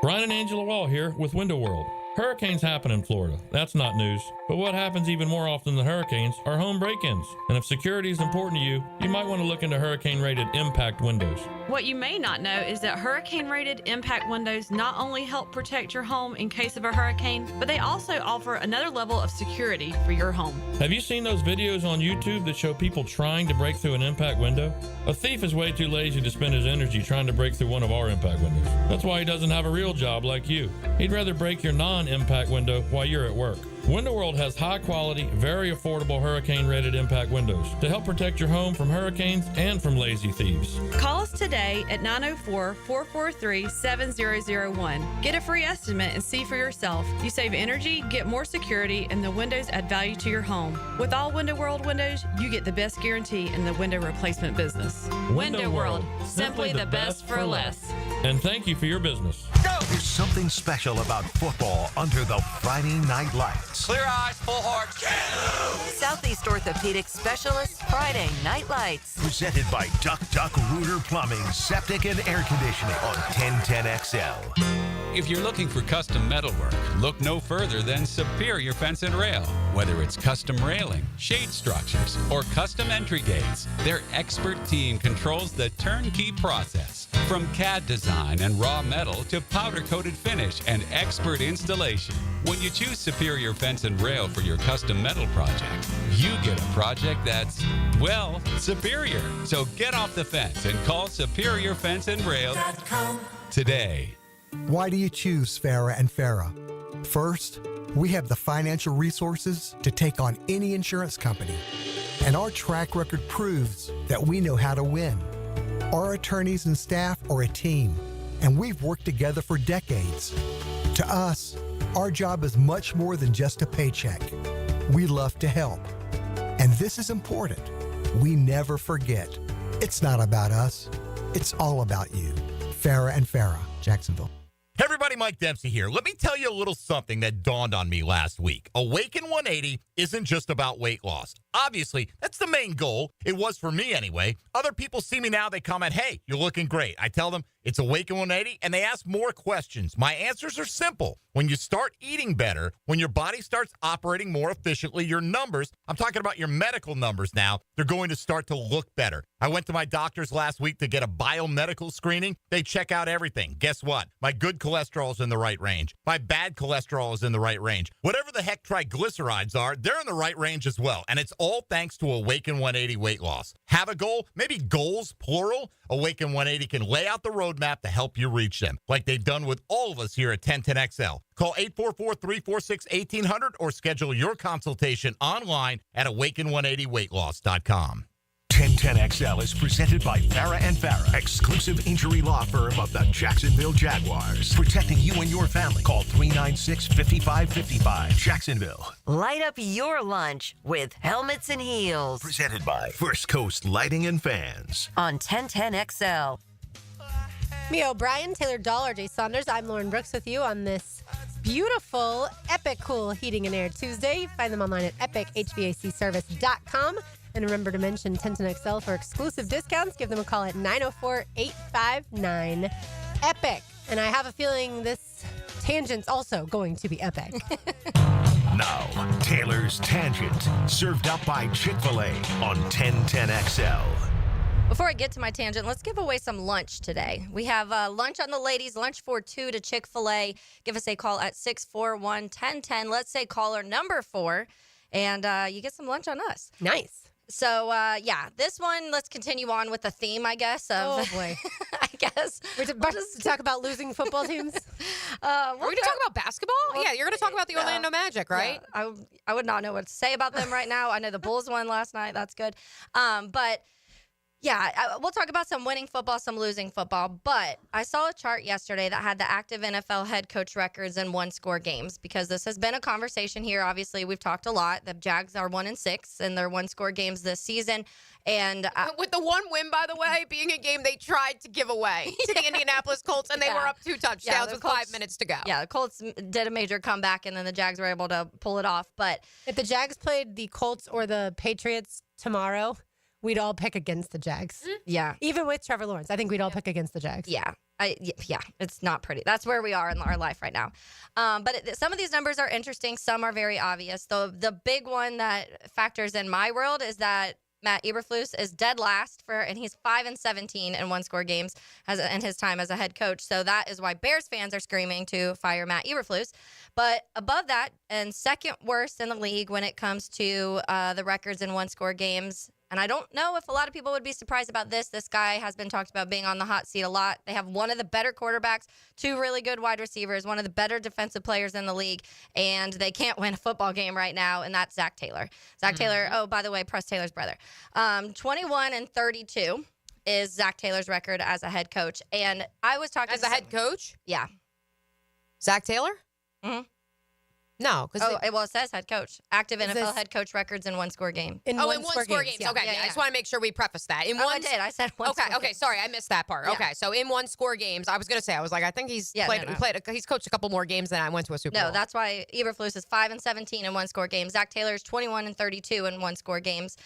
Brian and Angela Wall here with Window World. Hurricanes happen in Florida. That's not news. But what happens even more often than hurricanes are home break-ins. And if security is important to you, you might want to look into hurricane-rated impact windows. What you may not know is that hurricane-rated impact windows not only help protect your home in case of a hurricane, but they also offer another level of security for your home. Have you seen those videos on YouTube that show people trying to break through an impact window? A thief is way too lazy to spend his energy trying to break through one of our impact windows. That's why he doesn't have a real job like you. He'd rather break your non-impact window while you're at work. Window World has high-quality, very affordable hurricane-rated impact windows to help protect your home from hurricanes and from lazy thieves. Call us today at 904-443-7001. Get a free estimate and see for yourself. You save energy, get more security, and the windows add value to your home. With all Window World windows, you get the best guarantee in the window replacement business. Window World, simply the best for less. And thank you for your business. There's something special about football under the Friday night lights. Clear eyes, full hearts. Southeast Orthopedic Specialists Friday Night Lights. Presented by Duck Duck Rooter Plumbing, Septic and Air Conditioning on 1010XL. If you're looking for custom metalwork, look no further than Superior Fence and Rail. Whether it's custom railing, shade structures, or custom entry gates, their expert team controls the turnkey process. From CAD design and raw metal to powder-coated finish and expert installation. When you choose Superior Fence and Rail for your custom metal project, you get a project that's, well, superior. So get off the fence and call Superior Fence and Rail today. Why do you choose Farah and Farah? First, we have the financial resources to take on any insurance company, and our track record proves that we know how to win. Our attorneys and staff are a team, and we've worked together for decades. To us, our job is much more than just a paycheck. We love to help. And this is important. We never forget. It's not about us. It's all about you. Farah and Farah, Jacksonville. Hey everybody, Mike Dempsey here. Let me tell you a little something that dawned on me last week. Awaken 180 isn't just about weight loss. Obviously, that's the main goal. It was for me anyway. Other people see me now, they comment, hey, you're looking great. I tell them it's Awaken 180, and they ask more questions. My answers are simple. When you start eating better, when your body starts operating more efficiently, your numbers, I'm talking about your medical numbers now, they're going to start to look better. I went to my doctor's last week to get a biomedical screening. They check out everything. Guess what? My good cholesterol is in the right range. My bad cholesterol is in the right range. Whatever the heck triglycerides are, they're in the right range as well. And it's all thanks to Awaken 180 weight loss. Have a goal? Maybe goals, plural? Awaken 180 can lay out the roadmap to help you reach them, like they've done with all of us here at 1010XL. Call 844-346-1800 or schedule your consultation online at awaken180weightloss.com. 1010XL is presented by Farah and Farah, exclusive injury law firm of the Jacksonville Jaguars. Protecting you and your family. Call 396-5555. Jacksonville. Light up your lunch with Helmets and Heels. Presented by First Coast Lighting and Fans. On 1010XL. Mia O'Brien, Taylor Dahl, RJ Saunders. I'm Lauren Brooks with you on this beautiful, epic, cool Heating and Air Tuesday. Find them online at epichvacservice.com. And remember to mention 1010XL for exclusive discounts. Give them a call at 904-859-EPIC. And I have a feeling this tangent's also going to be epic. Now, Taylor's Tangent, served up by Chick-fil-A on 1010XL. Before I get to my tangent, let's give away some lunch today. We have lunch on the ladies, lunch for two to Chick-fil-A. Give us a call at 641-1010. Let's say caller number 4, and you get some lunch on us. Nice. So, yeah, this one, let's continue on with the theme, I guess. Oh, boy. I guess. We're about to talk about losing football teams? Are we going to talk about basketball? Yeah, you're going to talk about the Orlando Magic, right? Yeah, I would not know what to say about them right now. I know the Bulls won last night. That's good. But... yeah, we'll talk about some winning football, some losing football. But I saw a chart yesterday that had the active NFL head coach records in one-score games, because this has been a conversation here. Obviously, we've talked a lot. The Jags are 1-6 in their one-score games this season. And with the one win, by the way, being a game they tried to give away to the Indianapolis Colts, and they were up 2 touchdowns with 5 minutes to go. Yeah, the Colts did a major comeback, and then the Jags were able to pull it off. But if the Jags played the Colts or the Patriots tomorrow, we'd all pick against the Jags. Yeah. Even with Trevor Lawrence, I think we'd all pick against the Jags. Yeah. Yeah, it's not pretty. That's where we are in our life right now. But some of these numbers are interesting. Some are very obvious. The big one that factors in my world is that Matt Eberflus is dead last and he's 5-17 in one-score games in his time as a head coach. So that is why Bears fans are screaming to fire Matt Eberflus. But above that, and second worst in the league when it comes to the records in one-score games. And I don't know if a lot of people would be surprised about this. This guy has been talked about being on the hot seat a lot. They have one of the better quarterbacks, 2 really good wide receivers, one of the better defensive players in the league, and they can't win a football game right now, and that's Zach Taylor. Zach Taylor, oh, by the way, Press Taylor's brother. 21-32 is Zach Taylor's record as a head coach. And I was talking as a head coach? Yeah. Zach Taylor? Mm-hmm. No, because well, it says head coach. Active Is NFL this- head coach records in one-score game. in one-score games. yeah. Okay, Yeah, I just yeah. want to make sure we preface that. I did. I said one-score Okay, games. sorry, I missed that part. Yeah. Okay, so in one-score games, I was going to say, I was like, I think he's Yeah, played, no, no. he's coached a couple more games than I went to a Super Bowl. No, that's why Eberflus is 5-17 in one-score games. Zach Taylor's 21-32 in one-score games.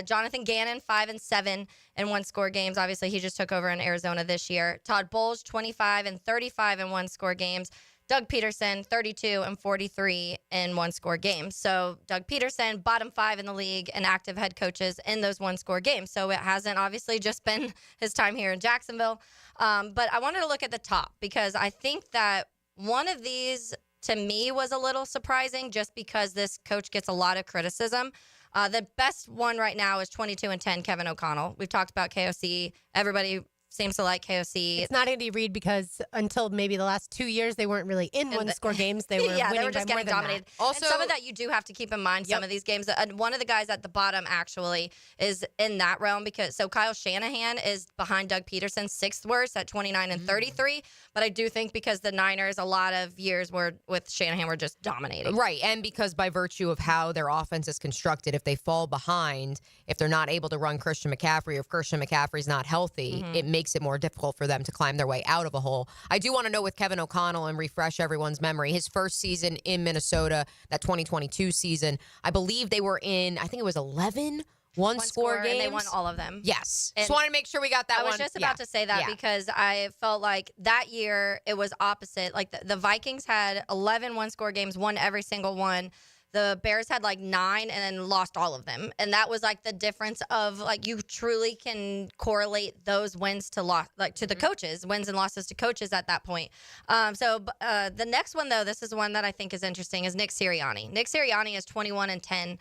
Jonathan Gannon 5-7 in one-score games. Obviously, he just took over in Arizona this year. Todd Bowles 25-35 in one-score games. Doug Peterson, 32-43 in one-score games. So Doug Peterson, bottom 5 in the league and active head coaches in those one-score games. So it hasn't obviously just been his time here in Jacksonville. But I wanted to look at the top because I think that one of these, to me, was a little surprising just because this coach gets a lot of criticism. The best one right now is 22-10, Kevin O'Connell. We've talked about KOC. Everybody seems to like KOC. It's not Andy Reid because until maybe the last 2 years, they weren't really in one-score games. They were yeah, winning they were just by more getting than dominated. that. Also, and some of that you do have to keep in mind. Some of these games. One of the guys at the bottom actually is in that realm because Kyle Shanahan is behind Doug Peterson, 6th worst at 29-33. But I do think because the Niners, a lot of years were with Shanahan were just dominating. Right, and because by virtue of how their offense is constructed, if they fall behind, if they're not able to run Christian McCaffrey, or if Christian McCaffrey's not healthy, it makes it more difficult for them to climb their way out of a hole. I do want to know with Kevin O'Connell and refresh everyone's memory, his first season in Minnesota, that 2022 season, I believe they were in, I think it was 11 one-score games. And they won all of them. Yes. And Just want to make sure we got that I one. was just about to say that because I felt like that year it was opposite. Like the Vikings had 11 one-score games, won every single one. The Bears had like 9 and then lost all of them. And that was like the difference of like you truly can correlate those wins to loss, like to the coaches, wins and losses to coaches at that point. The next one, though, this is one that I think is interesting, is Nick Sirianni. Nick Sirianni is 21-10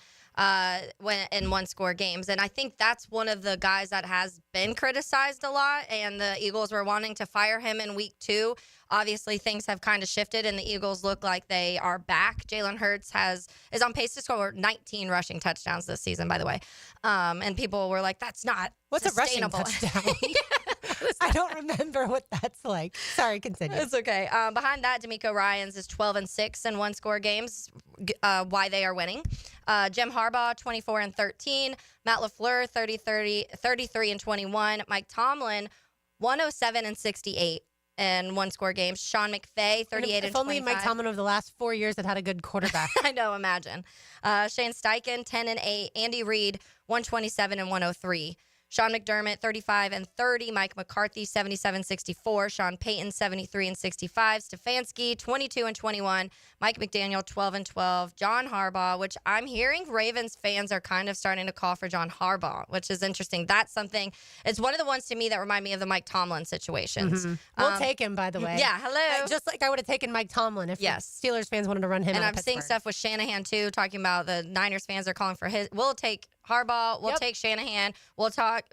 when in one-score games. And I think that's one of the guys that has been criticized a lot. And the Eagles were wanting to fire him in week 2. Obviously, things have kind of shifted, and the Eagles look like they are back. Jalen Hurts is on pace to score 19 rushing touchdowns this season, by the way. And people were like, that's not What's sustainable. a rushing touchdown? I don't remember what that's like. Sorry, continue. It's okay. Behind that, D'Amico Ryans is 12-6 in one-score games. Why they are winning. Jim Harbaugh, 24-13. Matt LaFleur, 33-21. Mike Tomlin, 107-68 in one-score games. Sean McVay, 38-25. If only Mike Tomlin over the last 4 years had had a good quarterback. I know, imagine. Shane Steichen, 10-8. Andy Reid, 127-103. Sean McDermott, 35-30. Mike McCarthy, 77-64. Sean Payton, 73-65. Stefanski, 22-21. Mike McDaniel, 12-12. John Harbaugh, which I'm hearing Ravens fans are kind of starting to call for John Harbaugh, which is interesting. That's something. It's one of the ones to me that remind me of the Mike Tomlin situations. We'll take him, by the way. Yeah, hello. Just like I would have taken Mike Tomlin if the Steelers fans wanted to run him And out I'm of seeing Pittsburgh. stuff with Shanahan, too, talking about the Niners fans are calling for his. We'll take Harbaugh. We'll take Shanahan. We'll take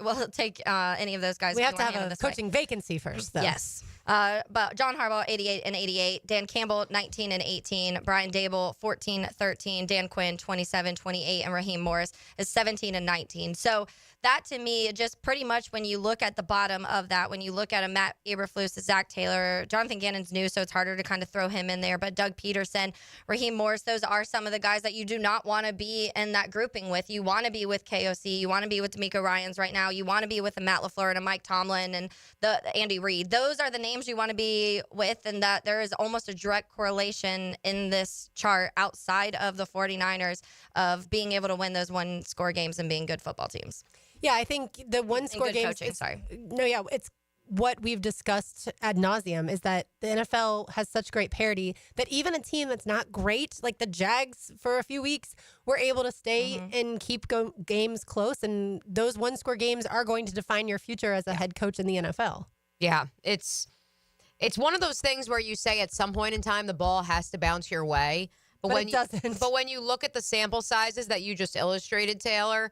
any of those guys. We if have you to want have handle a this way. coaching vacancy first, though. Yes. But John Harbaugh, 88-88. Dan Campbell, 19-18. Brian Dable, 14-13. Dan Quinn, 27-28. And Raheem Morris is 17-19. So that, to me, just pretty much when you look at the bottom of that, when you look at a Matt Eberflus, a Zach Taylor, Jonathan Gannon's new, so it's harder to kind of throw him in there. But Doug Peterson, Raheem Morris, those are some of the guys that you do not want to be in that grouping with. You want to be with KOC. You want to be with D'Amico Ryans right now. You want to be with a Matt LaFleur and a Mike Tomlin and the Andy Reid. Those are the names you want to be with, and that there is almost a direct correlation in this chart outside of the 49ers of being able to win those one-score games and being good football teams. Yeah, I think the one-score good games. coaching, sorry. No, yeah, it's what we've discussed ad nauseum is that the NFL has such great parity that even a team that's not great, like the Jags for a few weeks, were able to stay and keep games close. And those one-score games are going to define your future as a head coach in the NFL. Yeah, it's one of those things where you say at some point in time the ball has to bounce your way. But when it doesn't. But when you look at the sample sizes that you just illustrated, Taylor,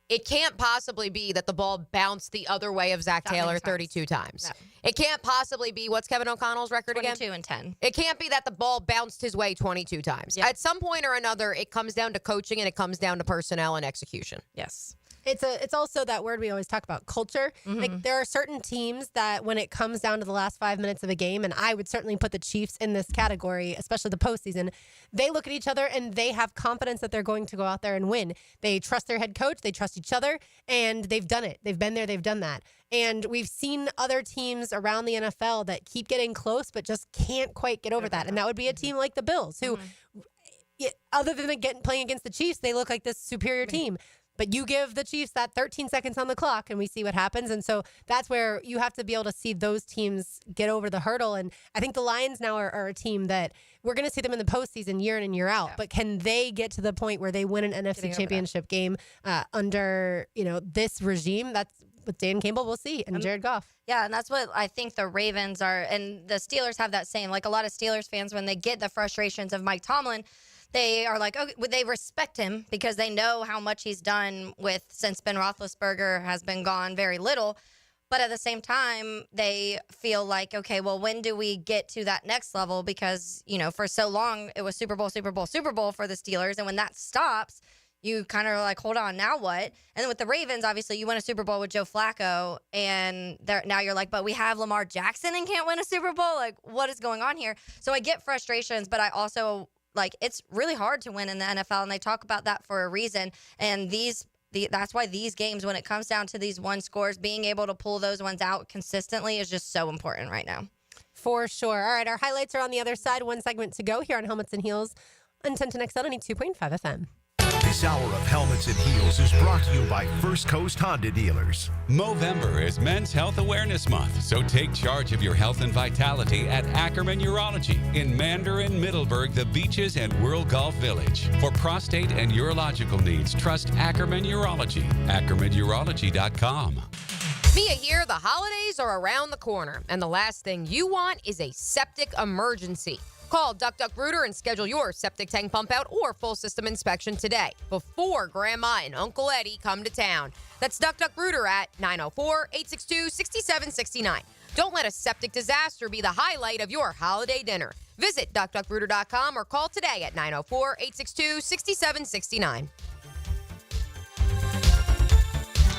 it can't possibly be that the ball bounced the other way of Zach Taylor 32 times. No. It can't possibly be, what's Kevin O'Connell's record again? 22-10. It can't be that the ball bounced his way 22 times. Yep. At some point or another, it comes down to coaching and it comes down to personnel and execution. Yes. It's also that word we always talk about, culture. Like there are certain teams that when it comes down to the last 5 minutes of a game, and I would certainly put the Chiefs in this category, especially the postseason, they look at each other and they have confidence that they're going to go out there and win. They trust their head coach, they trust each other, and they've done it. They've been there, they've done that. And we've seen other teams around the NFL that keep getting close but just can't quite get over that. And that would be a team like the Bills, who, other than playing against the Chiefs, they look like this superior team. But you give the Chiefs that 13 seconds on the clock and we see what happens. And so that's where you have to be able to see those teams get over the hurdle. And I think the Lions now are a team that we're going to see them in the postseason year in and year out. Yeah. But can they get to the point where they win an NFC championship game under, this regime? That's with Dan Campbell, we'll see, and Jared Goff. Yeah, and that's what I think the Ravens are. And the Steelers have that same, like a lot of Steelers fans, when they get the frustrations of Mike Tomlin, they are like, okay, they respect him because they know how much he's done since Ben Roethlisberger has been gone very little. But at the same time, they feel like, okay, well, when do we get to that next level? Because, for so long, it was Super Bowl, Super Bowl, Super Bowl for the Steelers. And when that stops, you kind of are like, hold on, now what? And then with the Ravens, obviously, you win a Super Bowl with Joe Flacco. And now you're like, but we have Lamar Jackson and can't win a Super Bowl? Like, what is going on here? So I get frustrations, but I also... it's really hard to win in the NFL, and they talk about that for a reason. And that's why these games, when it comes down to these one scores, being able to pull those ones out consistently is just so important right now. For sure. All right, our highlights are on the other side. One segment to go here on Helmets and Heels on 1010XL 92.5 FM. This hour of Helmets and Heels is brought to you by First Coast Honda Dealers. Movember is Men's Health Awareness Month, so take charge of your health and vitality at Ackerman Urology in Mandarin, Middleburg, The Beaches, and Whirl Golf Village. For prostate and urological needs, trust Ackerman Urology. AckermanUrology.com. Mia here, the holidays are around the corner, and the last thing you want is a septic emergency. Call Duck Duck Rooter and schedule your septic tank pump out or full system inspection today before Grandma and Uncle Eddie come to town. That's Duck Duck Rooter at 904-862-6769. Don't let a septic disaster be the highlight of your holiday dinner. Visit DuckDuckRooter.com or call today at 904-862-6769.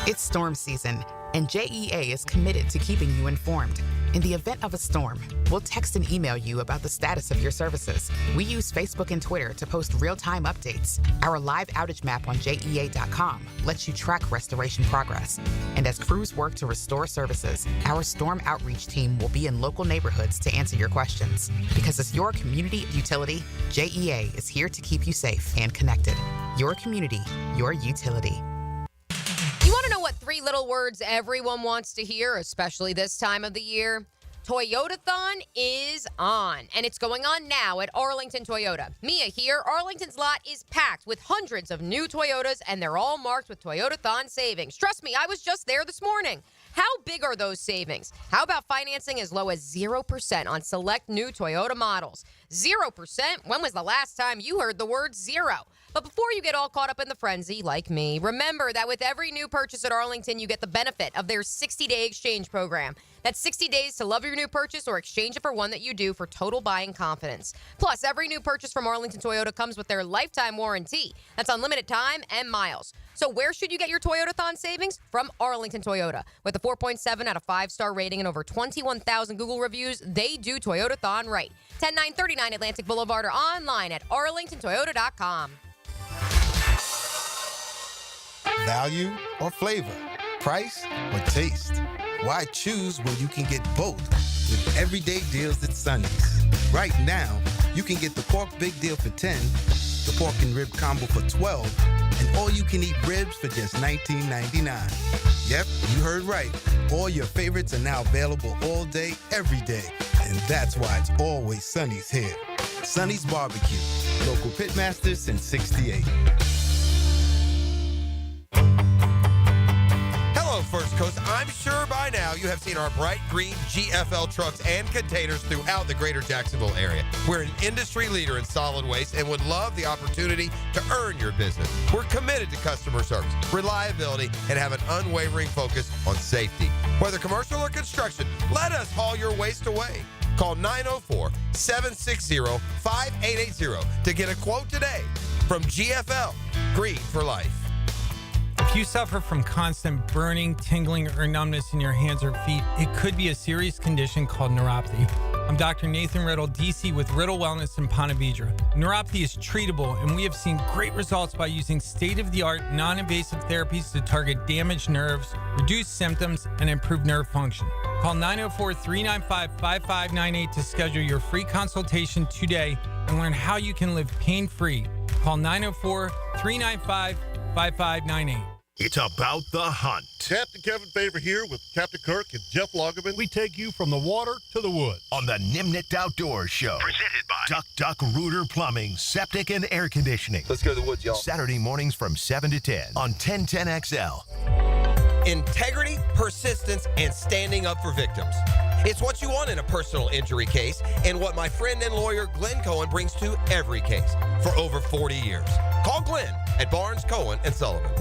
It's storm season, and JEA is committed to keeping you informed. In the event of a storm, we'll text and email you about the status of your services. We use Facebook and Twitter to post real-time updates. Our live outage map on JEA.com lets you track restoration progress. And as crews work to restore services, our storm outreach team will be in local neighborhoods to answer your questions. Because as your community utility, JEA is here to keep you safe and connected. Your community, your utility. You want to know what three little words everyone wants to hear, especially this time of the year? Toyotathon is on, and it's going on now at Arlington Toyota. Mia here. Arlington's lot is packed with hundreds of new Toyotas, and they're all marked with Toyotathon savings. Trust me, I was just there this morning. How big are those savings? How about financing as low as 0% on select new Toyota models? 0%? When was the last time you heard the word zero? But before you get all caught up in the frenzy, like me, remember that with every new purchase at Arlington, you get the benefit of their 60-day exchange program. That's 60 days to love your new purchase or exchange it for one that you do for total buying confidence. Plus, every new purchase from Arlington Toyota comes with their lifetime warranty. That's unlimited time and miles. So where should you get your Toyotathon savings? From Arlington Toyota. With a 4.7 out of 5-star rating and over 21,000 Google reviews, they do Toyotathon right. 10939 Atlantic Boulevard or online at arlingtontoyota.com. Value or flavor? Price or taste? Why choose when you can get both with everyday deals at Sonny's? Right now, you can get the pork big deal for $10, the pork and rib combo for $12, and all you can eat ribs for just $19.99. Yep, you heard right. All your favorites are now available all day, every day. And that's why it's always Sonny's here. Sonny's Barbecue, local pitmasters since '68. Hello, First Coast. I'm sure by now you have seen our bright green GFL trucks and containers throughout the greater Jacksonville area. We're an industry leader in solid waste and would love the opportunity to earn your business. We're committed to customer service, reliability, and have an unwavering focus on safety. Whether commercial or construction, let us haul your waste away. Call 904-760-5880 to get a quote today from GFL, Green for Life. If you suffer from constant burning, tingling, or numbness in your hands or feet, it could be a serious condition called neuropathy. I'm Dr. Nathan Riddle, DC with Riddle Wellness in Ponte Vedra. Neuropathy is treatable, and we have seen great results by using state-of-the-art, non-invasive therapies to target damaged nerves, reduce symptoms, and improve nerve function. Call 904-395-5598 to schedule your free consultation today and learn how you can live pain-free. Call 904-395-5598. It's about the hunt. Captain Kevin Favor here with Captain Kirk and Jeff Lagerman. We take you from the water to the woods on the Nimnicht Outdoors Show. Presented by Duck Rooter Plumbing, Septic and Air Conditioning. Let's go to the woods, y'all. Saturday mornings from 7 to 10 on 1010XL. Integrity, persistence, and standing up for victims. It's what you want in a personal injury case and what my friend and lawyer Glenn Cohen brings to every case for over 40 years. Call Glenn at Barnes, Cohen, and Sullivan.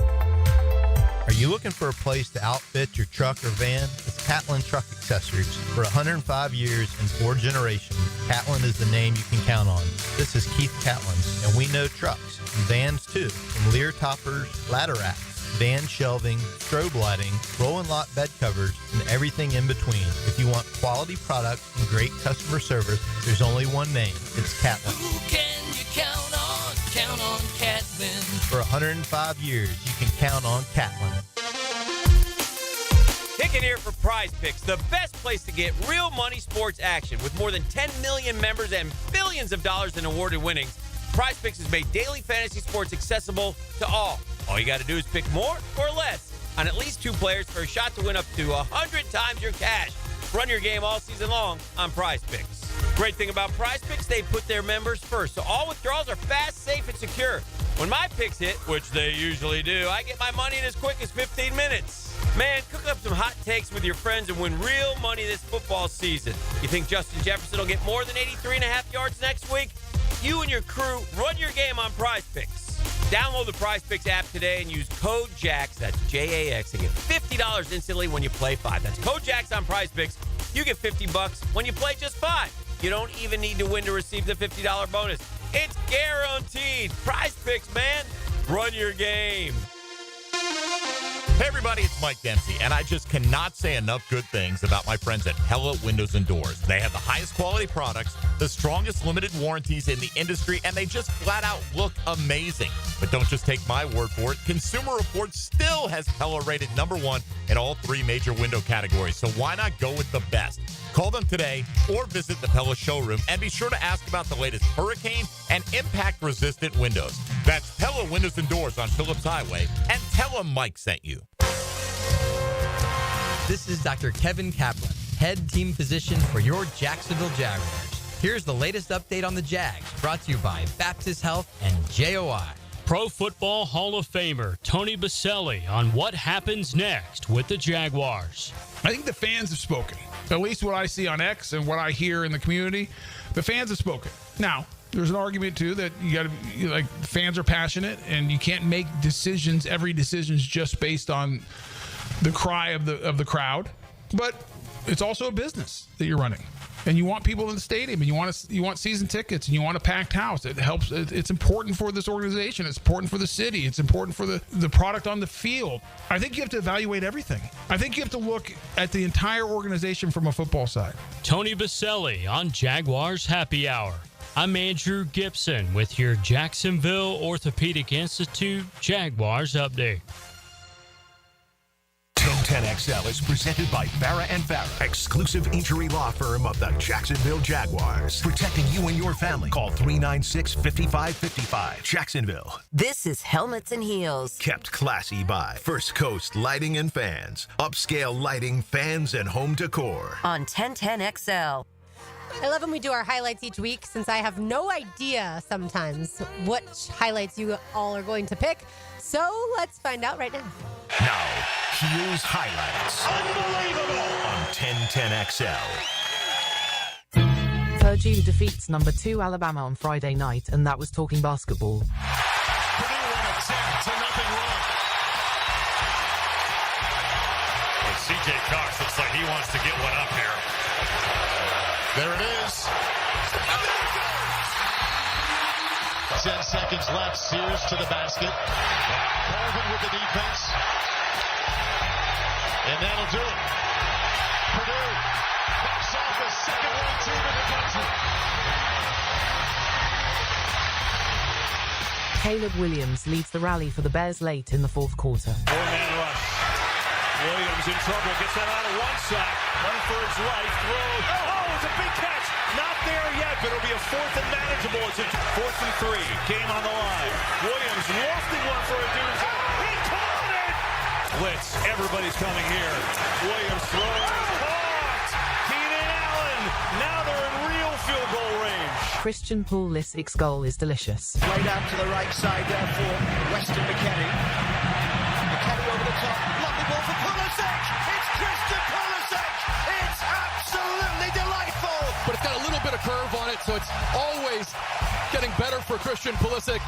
Are you looking for a place to outfit your truck or van? It's Catlin Truck Accessories. For 105 years and 4 generations, Catlin is the name you can count on. This is Keith Catlin, and we know trucks and vans too, from Lear toppers, ladder racks, van shelving, strobe lighting, rolling lot bed covers, and everything in between. If you want quality products and great customer service, there's only one name. It's Catlin. Who can you count on? Count on Catlin. For 105 years, you can count on Catlin. Kicking here for Prize Picks, the best place to get real money sports action. With more than 10 million members and billions of dollars in awarded winnings, Prize Picks has made daily fantasy sports accessible to all. All you got to do is pick more or less on at least 2 players for a shot to win up to 100 times your cash. Run your game all season long on Prize Picks. Great thing about Prize Picks, they put their members first, so all withdrawals are fast, safe, and secure. When my picks hit, which they usually do, I get my money in as quick as 15 minutes. Man, cook up some hot takes with your friends and win real money this football season. You think Justin Jefferson will get more than 83.5 yards next week? You and your crew run your game on Prize Picks. Download the Prize Picks app today and use code JAX, that's J-A-X, to get $50 instantly when you play 5. That's code JAX on Prize Picks. You get $50 when you play just 5. You don't even need to win to receive the $50 bonus. It's guaranteed. Prize Picks, man. Run your game. Hey everybody, it's Mike Dempsey, and I just cannot say enough good things about my friends at Pella Windows and Doors. They have the highest quality products, the strongest limited warranties in the industry, and they just flat out look amazing. But don't just take my word for it. Consumer Reports still has Pella rated #1 in all 3 major window categories, so why not go with the best? Call them today or visit the Pella showroom and be sure to ask about the latest hurricane and impact-resistant windows. That's Pella Windows and Doors on Phillips Highway, and tell them Mike sent you. This is Dr. Kevin Kaplan, head team physician for your Jacksonville Jaguars. Here's the latest update on the Jags, brought to you by Baptist Health and JOI. Pro Football Hall of Famer Tony Baselli on what happens next with the Jaguars. I think the fans have spoken. At least what I see on X and what I hear in the community, the fans have spoken. Now, there's an argument too that you got to like fans are passionate and you can't make decisions. Every decision's just based on the cry of the crowd, but it's also a business that you're running. And you want people in the stadium, and you want season tickets, and you want a packed house. It helps. It's important for this organization. It's important for the city. It's important for the product on the field. I think you have to evaluate everything. I think you have to look at the entire organization from a football side. Tony Baselli on Jaguars Happy Hour. I'm Andrew Gibson with your Jacksonville Orthopedic Institute Jaguars update. 1010XL is presented by Farah & Farah, exclusive injury law firm of the Jacksonville Jaguars. Protecting you and your family. Call 396-5555. Jacksonville. This is Helmets and Heels. Kept classy by First Coast Lighting and Fans. Upscale lighting, fans, and home decor. On 1010XL. I love when we do our highlights each week, since I have no idea sometimes which highlights you all are going to pick. So let's find out right now. Now, Heels Highlights. Unbelievable. On 1010XL. Purdue defeats number 2 Alabama on Friday night, and that was talking basketball. Purdue on a 10-0 run. And C.J. Cox looks like he wants to get one up here. There it is. 10 seconds left. Sears to the basket. Colvin with the defense. And that'll do it. Purdue knocks off the second one team in the country. Caleb Williams leads the rally for the Bears late in the fourth quarter. Four-man rush. Williams in trouble. Gets that out of one sack. Run for his life. Throws. Oh, it's a big catch. Not there yet, but it'll be a fourth and manageable. It's a 4th and 3. Game on the line. Williams lofting one for a dude. He caught it! Blitz. Everybody's coming here. Williams throws. Caught! Keenan Allen. Now they're in real field goal range. Christian Pulisic's goal is delicious. Played out to the right side there for Weston McKennie. McKennie over the top. Lovely ball for Pulisic. It's Christian Pulisic. It's absolutely delightful. But it's got a little bit of curve on it, so it's always getting better for Christian Pulisic.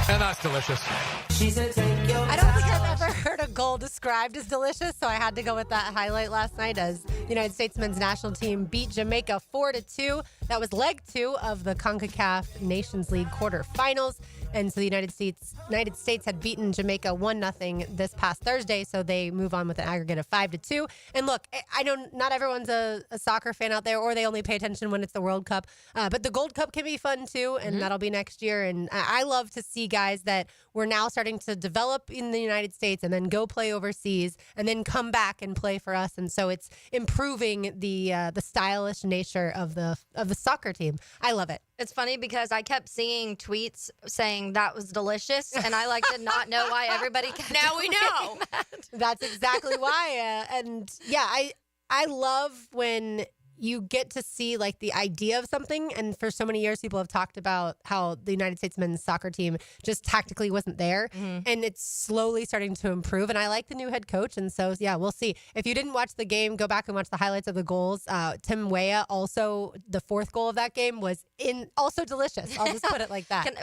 And that's delicious. I don't think I've ever heard a goal described as delicious, so I had to go with that highlight last night as the United States men's national team beat Jamaica 4-2. That was leg 2 of the CONCACAF Nations League quarterfinals. And so the United States had beaten Jamaica 1-0 this past Thursday, so they move on with an aggregate of 5-2. And look, I know not everyone's a soccer fan out there, or they only pay attention when it's the World Cup. But the Gold Cup can be fun too, and that'll be next year. And I love to see guys that we're now starting to develop in the United States and then go play overseas and then come back and play for us. And so it's improving the stylish nature of the soccer team. I love it. It's funny because I kept seeing tweets saying that was delicious, and I did not know why everybody kept Now we know. That's exactly why. And yeah, I love when you get to see like the idea of something. And for so many years, people have talked about how the United States men's soccer team just tactically wasn't there. Mm-hmm. And it's slowly starting to improve. And I like the new head coach. And so, yeah, we'll see. If you didn't watch the game, go back and watch the highlights of the goals. Tim Weah, also the fourth goal of that game, was also delicious. I'll just put it like that.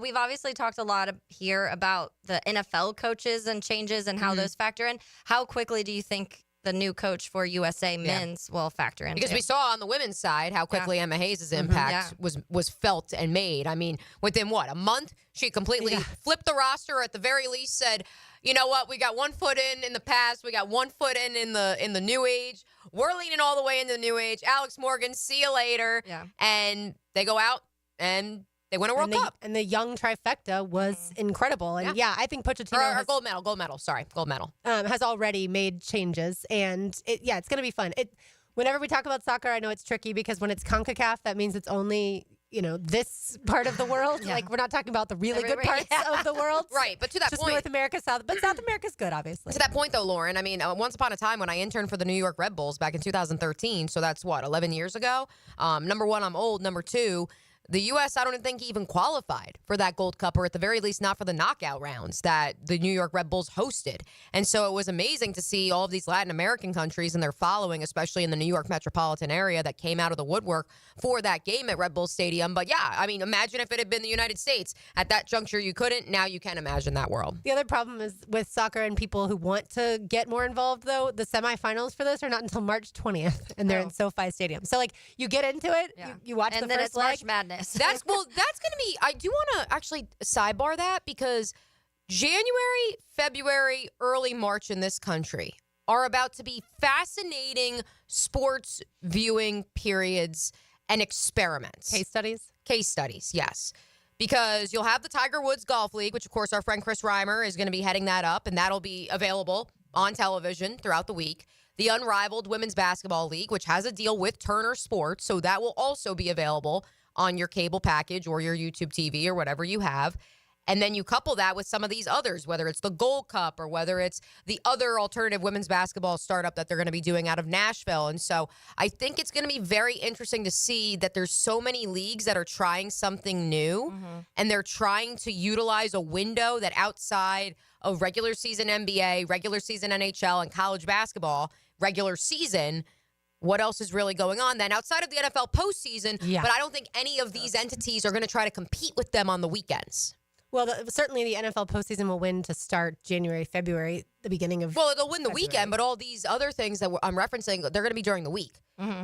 We've obviously talked a lot here about the NFL coaches and changes and how those factor in. How quickly do you think the new coach for USA men's will factor in? Because we saw on the women's side how quickly Emma Hayes' impact was felt and made. I mean, within a month, she completely flipped the roster, or at the very least said, you know what, we got one foot in the past, we got one foot in the new age. We're leaning all the way into the new age. Alex Morgan, see you later. Yeah. And they go out and they win a World Cup. And the young trifecta was incredible. And I think Pochettino or gold medal. Sorry, gold medal. Has already made changes. And it's going to be fun. Whenever we talk about soccer, I know it's tricky because when it's CONCACAF, that means it's only, this part of the world. Like, we're not talking about the really good parts of the world. Right, but to that just point. North America, South America's good, obviously. To that point, though, Lauren, I mean, once upon a time when I interned for the New York Red Bulls back in 2013, so that's 11 years ago. Number one, I'm old. Number two, the U.S., I don't think, even qualified for that Gold Cup, or at the very least not for the knockout rounds that the New York Red Bulls hosted. And so it was amazing to see all of these Latin American countries and their following, especially in the New York metropolitan area, that came out of the woodwork for that game at Red Bull Stadium. But I mean, imagine if it had been the United States. At that juncture, you couldn't. Now you can imagine that world. The other problem is with soccer and people who want to get more involved, though, the semifinals for this are not until March 20th, and they're in SoFi Stadium. So, you get into it, you watch and the then first it's leg. March Madness. That's going to be, I do want to actually sidebar that, because January, February, early March in this country are about to be fascinating sports viewing periods and experiments. Case studies, yes. Because you'll have the Tiger Woods Golf League, which, of course, our friend Chris Reimer is going to be heading that up, and that'll be available on television throughout the week. The Unrivaled Women's Basketball League, which has a deal with Turner Sports, so that will also be available on your cable package or your YouTube TV or whatever you have. And then you couple that with some of these others, whether it's the Gold Cup or whether it's the other alternative women's basketball startup that they're going to be doing out of Nashville. And so I think it's going to be very interesting to see that there's so many leagues that are trying something new, and they're trying to utilize a window that outside of regular season NBA, regular season NHL, and college basketball, regular season, what else is really going on then outside of the NFL postseason? But I don't think any of these entities are going to try to compete with them on the weekends. Well, certainly the NFL postseason will win to start January, February, the beginning of. Well, it'll win the weekend, but all these other things that I'm referencing, they're going to be during the week.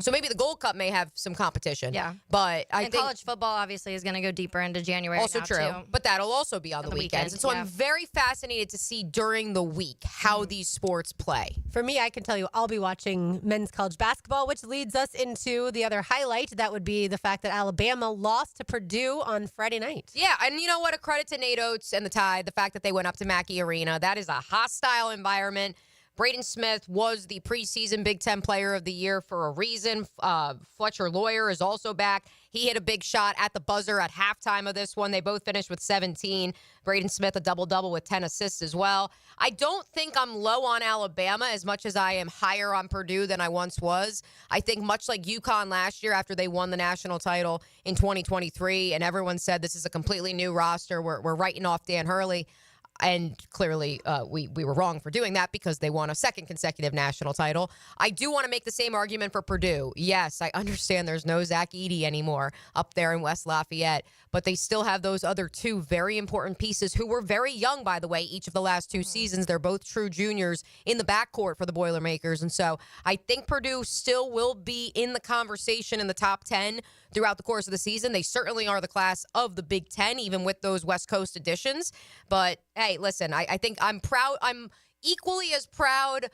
So maybe the Gold Cup may have some competition. Yeah. But I And think college football obviously is going to go deeper into January. also now, true. too. But that'll also be on the weekends. weekends, And so yeah. I'm very fascinated to see during the week how these sports play. For me, I can tell you I'll be watching men's college basketball, which leads us into the other highlight. That would be the fact that Alabama lost to Purdue on Friday night. Yeah, and you know what? A credit to Nate Oates and the Tide, the fact that they went up to Mackey Arena. That is a hostile environment. Braden Smith was the preseason Big Ten Player of the Year for a reason. Fletcher Lawyer is also back. He hit a big shot at the buzzer at halftime of this one. They both finished with 17. Braden Smith, a double-double with 10 assists as well. I don't think I'm low on Alabama as much as I am higher on Purdue than I once was. I think much like UConn last year after they won the national title in 2023, and everyone said this is a completely new roster. We're writing off Dan Hurley. And clearly, we were wrong for doing that because they won a second consecutive national title. I do want to make the same argument for Purdue. Yes, I understand there's no Zach Edey anymore up there in West Lafayette, but they still have those other two very important pieces who were very young, by the way, each of the last two seasons. They're both true juniors in the backcourt for the Boilermakers. And so I think Purdue still will be in the conversation in the top 10 throughout the course of the season. They certainly are the class of the Big Ten, even with those West Coast additions. But hey, listen, I think I'm proud. I'm equally as proud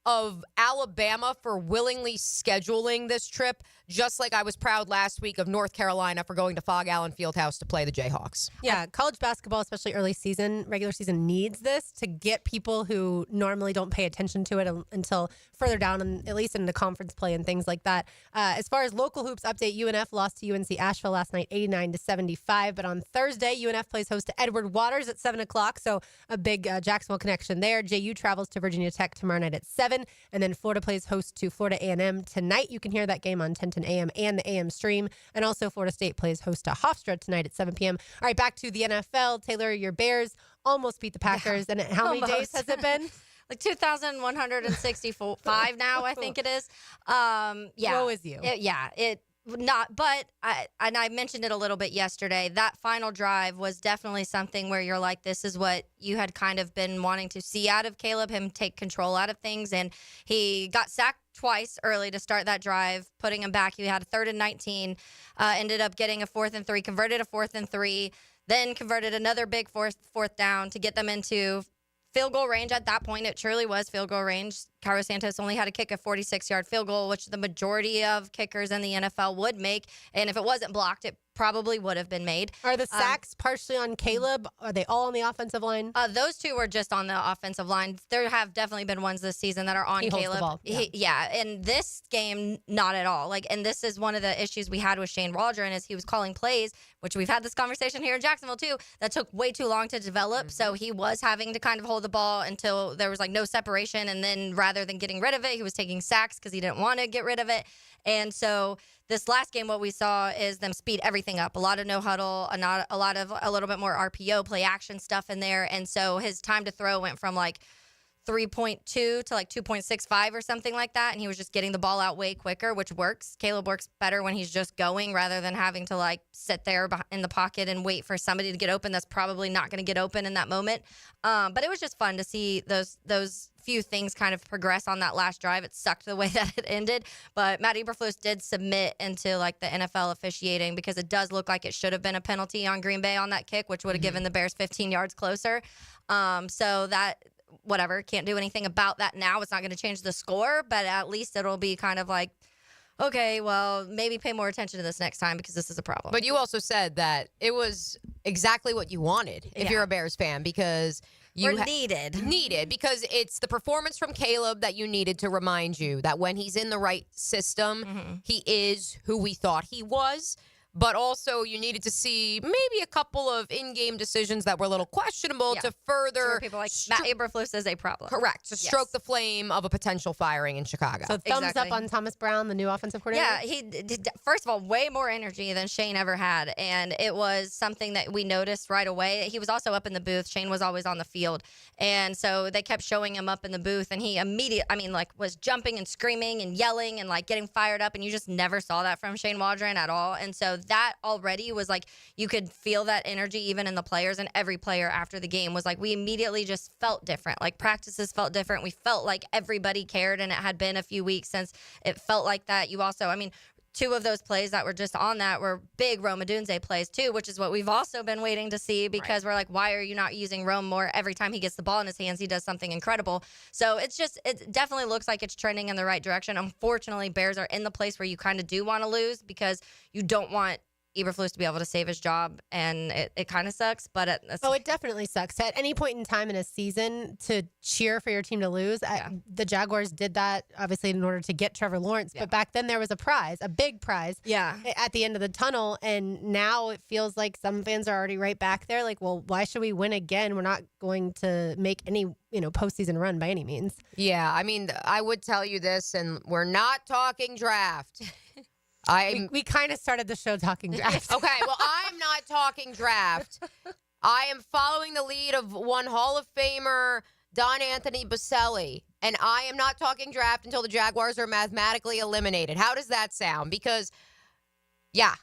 of Alabama for willingly scheduling this trip, just like I was proud last week of North Carolina for going to Fog Allen Fieldhouse to play the Jayhawks. Yeah, college basketball, especially early season, regular season, needs this to get people who normally don't pay attention to it until further down, and at least in the conference play and things like that. As far as local hoops update, UNF lost to UNC Asheville last night, 89-75. But on Thursday, UNF plays host to Edward Waters at 7 o'clock, so a big Jacksonville connection there. JU travels to Virginia Tech tomorrow night at 7, and then Florida plays host to Florida A&M tonight. You can hear that game on 1010 a.m. and the AM stream. And also Florida State plays host to Hofstra tonight at 7 p.m. All right, back to the NFL. Taylor, your Bears almost beat the Packers. And how many days has it been? Like 2,165 now, I think it is. Yeah. Woe is you. I mentioned it a little bit yesterday. That final drive was definitely something where you're like, this is what you had kind of been wanting to see out of Caleb, him take control out of things. And he got sacked twice early to start that drive, putting him back. He had a 3rd and 19, ended up getting a 4th and 3, converted a 4th and 3, then converted another big fourth down to get them into field goal range. At that point, it truly was field goal range. Cairo Santos only had to kick a 46-yard field goal, which the majority of kickers in the NFL would make. And if it wasn't blocked, it probably would have been made. Are the sacks partially on Caleb? Are they all on the offensive line? Those two were just on the offensive line. There have definitely been ones this season that are on He holds Caleb. the ball. Yeah, in this game, not at all. And this is one of the issues we had with Shane Waldron is he was calling plays, which we've had this conversation here in Jacksonville too, that took way too long to develop. Mm-hmm. So he was having to kind of hold the ball until there was like no separation. And then rather than getting rid of it, he was taking sacks because he didn't want to get rid of it. And so this last game, what we saw is them speed everything up. A lot of no huddle, a little bit more RPO, play action stuff in there. And so his time to throw went from like 3.2 to like 2.65 or something like that. And he was just getting the ball out way quicker, which works. Caleb works better when he's just going rather than having to like sit there in the pocket and wait for somebody to get open. That's probably not going to get open in that moment. But it was just fun to see those few things kind of progress on that last drive. It sucked the way that it ended, but Matt Eberflus did submit into like the NFL officiating because it does look like it should have been a penalty on Green Bay on that kick, which would have given the Bears 15 yards closer. So that whatever, can't do anything about that now. It's not going to change the score, but at least it'll be kind of like, okay, well, maybe pay more attention to this next time because this is a problem. But you also said that it was exactly what you wanted if you're a Bears fan because you needed because it's the performance from Caleb that you needed to remind you that when he's in the right system, he is who we thought he was. But also you needed to see maybe a couple of in-game decisions that were a little questionable to further. Where people like Matt Eberflus is a problem. Correct. To stroke the flame of a potential firing in Chicago. So thumbs up on Thomas Brown, the new offensive coordinator? Yeah, he did, first of all, way more energy than Shane ever had. And it was something that we noticed right away. He was also up in the booth. Shane was always on the field. And so they kept showing him up in the booth. And he was jumping and screaming and yelling and like getting fired up. And you just never saw that from Shane Waldron at all. And so that already was like, you could feel that energy even in the players, and every player after the game was like, we immediately just felt different. Like practices felt different. We felt like everybody cared, and it had been a few weeks since it felt like that. You also, I mean, 2 of those plays that were just on that were big Rome Odunze plays too, which is what we've also been waiting to see, because we're like, why are you not using Rome more? Every time he gets the ball in his hands, he does something incredible. So it definitely looks like it's trending in the right direction. Unfortunately, Bears are in the place where you kind of do want to lose, because you don't want Eberflus to be able to save his job, and it kind of sucks. But it definitely sucks. At any point in time in a season, to cheer for your team to lose, the Jaguars did that obviously in order to get Trevor Lawrence. But back then there was a prize, a big prize, at the end of the tunnel, and now it feels like some fans are already right back there. Like, well, why should we win again? We're not going to make any postseason run by any means. Yeah, I mean, I would tell you this, and we're not talking draft. We kind of started the show talking draft. Okay, well, I'm not talking draft. I am following the lead of one Hall of Famer, Don Anthony Baselli, and I am not talking draft until the Jaguars are mathematically eliminated. How does that sound? Because, yeah,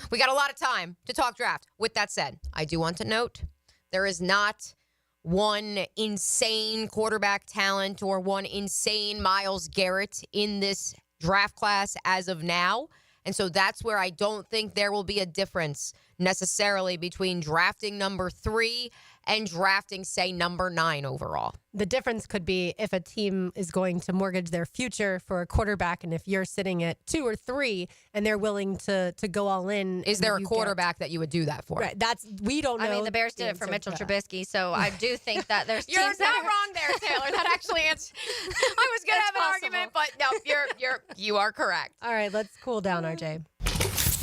we got a lot of time to talk draft. With that said, I do want to note there is not one insane quarterback talent or one insane Myles Garrett in this draft class as of now. And so that's where I don't think there will be a difference necessarily between drafting number 3 and drafting, say, number 9 overall. The difference could be if a team is going to mortgage their future for a quarterback, and if you're sitting at 2 or 3 and they're willing to go all in. Is there a quarterback that you would do that for? Right. We don't know. I mean, the Bears did it for Mitchell Trubisky, so I do think that there's You're teams not wrong there, Taylor. That actually answers. I was going to have an argument, but no, you are correct. All right, let's cool down, RJ.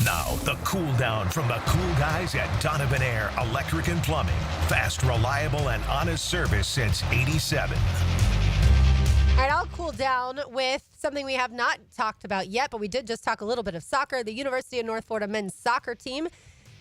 Now, the cool down from the cool guys at Donovan Air Electric and Plumbing. Fast, reliable, and honest service since '87. All right, I'll cool down with something we have not talked about yet, but we did just talk a little bit of soccer. The University of North Florida men's soccer team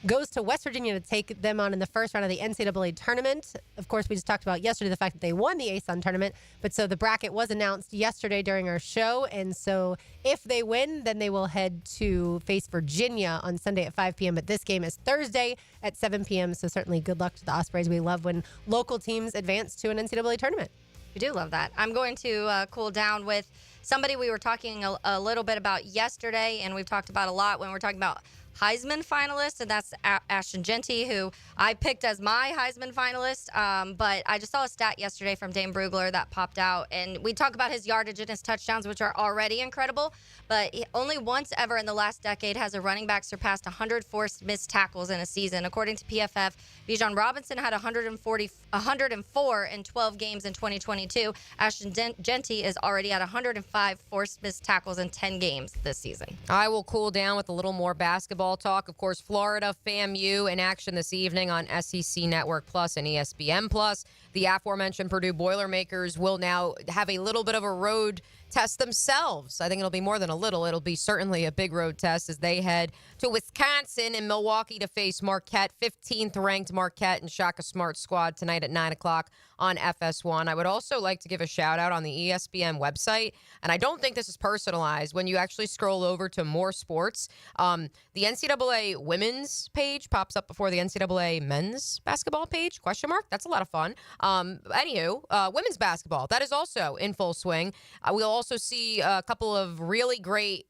goes to West Virginia to take them on in the first round of the NCAA tournament. Of course, we just talked about yesterday the fact that they won the ASUN tournament, but so the bracket was announced yesterday during our show, and so if they win, then they will head to face Virginia on Sunday at 5 p.m., but this game is Thursday at 7 p.m., so certainly good luck to the Ospreys. We love when local teams advance to an NCAA tournament. We do love that. I'm going to cool down with somebody we were talking a little bit about yesterday, and we've talked about a lot when we're talking about Heisman finalist, and that's Ashton Genty, who I picked as my Heisman finalist. But I just saw a stat yesterday from Dane Brugler that popped out, and we talk about his yardage and his touchdowns, which are already incredible. But only once ever in the last decade has a running back surpassed 100 forced missed tackles in a season. According to PFF, Bijan Robinson had 104 in 12 games in 2022. Ashton Genty is already at 105 forced missed tackles in 10 games this season. I will cool down with a little more basketball talk. Of course, Florida FAMU in action this evening on SEC Network Plus and ESPN Plus. The aforementioned Purdue Boilermakers will now have a little bit of a road test themselves. I think it'll be more than a little. It'll be certainly a big road test as they head to Wisconsin and Milwaukee to face Marquette, 15th ranked Marquette and Shaka Smart squad tonight at 9 o'clock on FS1. I would also like to give a shout out on the ESPN website, and I don't think this is personalized. When you actually scroll over to more sports, the NCAA women's page pops up before the NCAA men's basketball page, question mark. That's a lot of fun. Women's basketball, that is also in full swing. We'll also see a couple of really great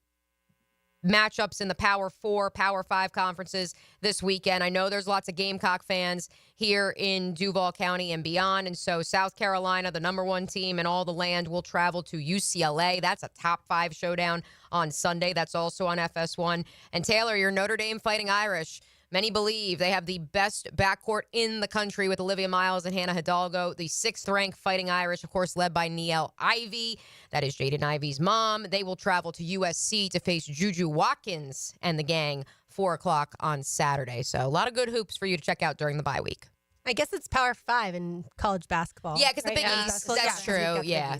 matchups in the Power 4, Power 5 conferences this weekend. I know there's lots of Gamecock fans here in Duval County and beyond, and so South Carolina, the number 1 team in all the land, will travel to UCLA. That's a top 5 showdown on Sunday. That's also on FS1. And Taylor, your Notre Dame Fighting Irish, many believe they have the best backcourt in the country with Olivia Miles and Hannah Hidalgo. The 6th-ranked Fighting Irish, of course, led by Niele Ivey. That is Jaden Ivey's mom. They will travel to USC to face Juju Watkins and the gang 4 o'clock on Saturday. So a lot of good hoops for you to check out during the bye week. I guess it's Power 5 in college basketball. Yeah, because the Big East. That's true. Yeah.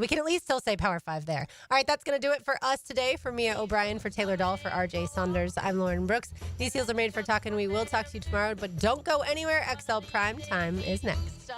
We can at least still say Power 5 there. All right, that's going to do it for us today. For Mia O'Brien, for Taylor Dahl, for RJ Saunders, I'm Lauren Brooks. These heels are made for talking. We will talk to you tomorrow, but don't go anywhere. XL Prime Time is next.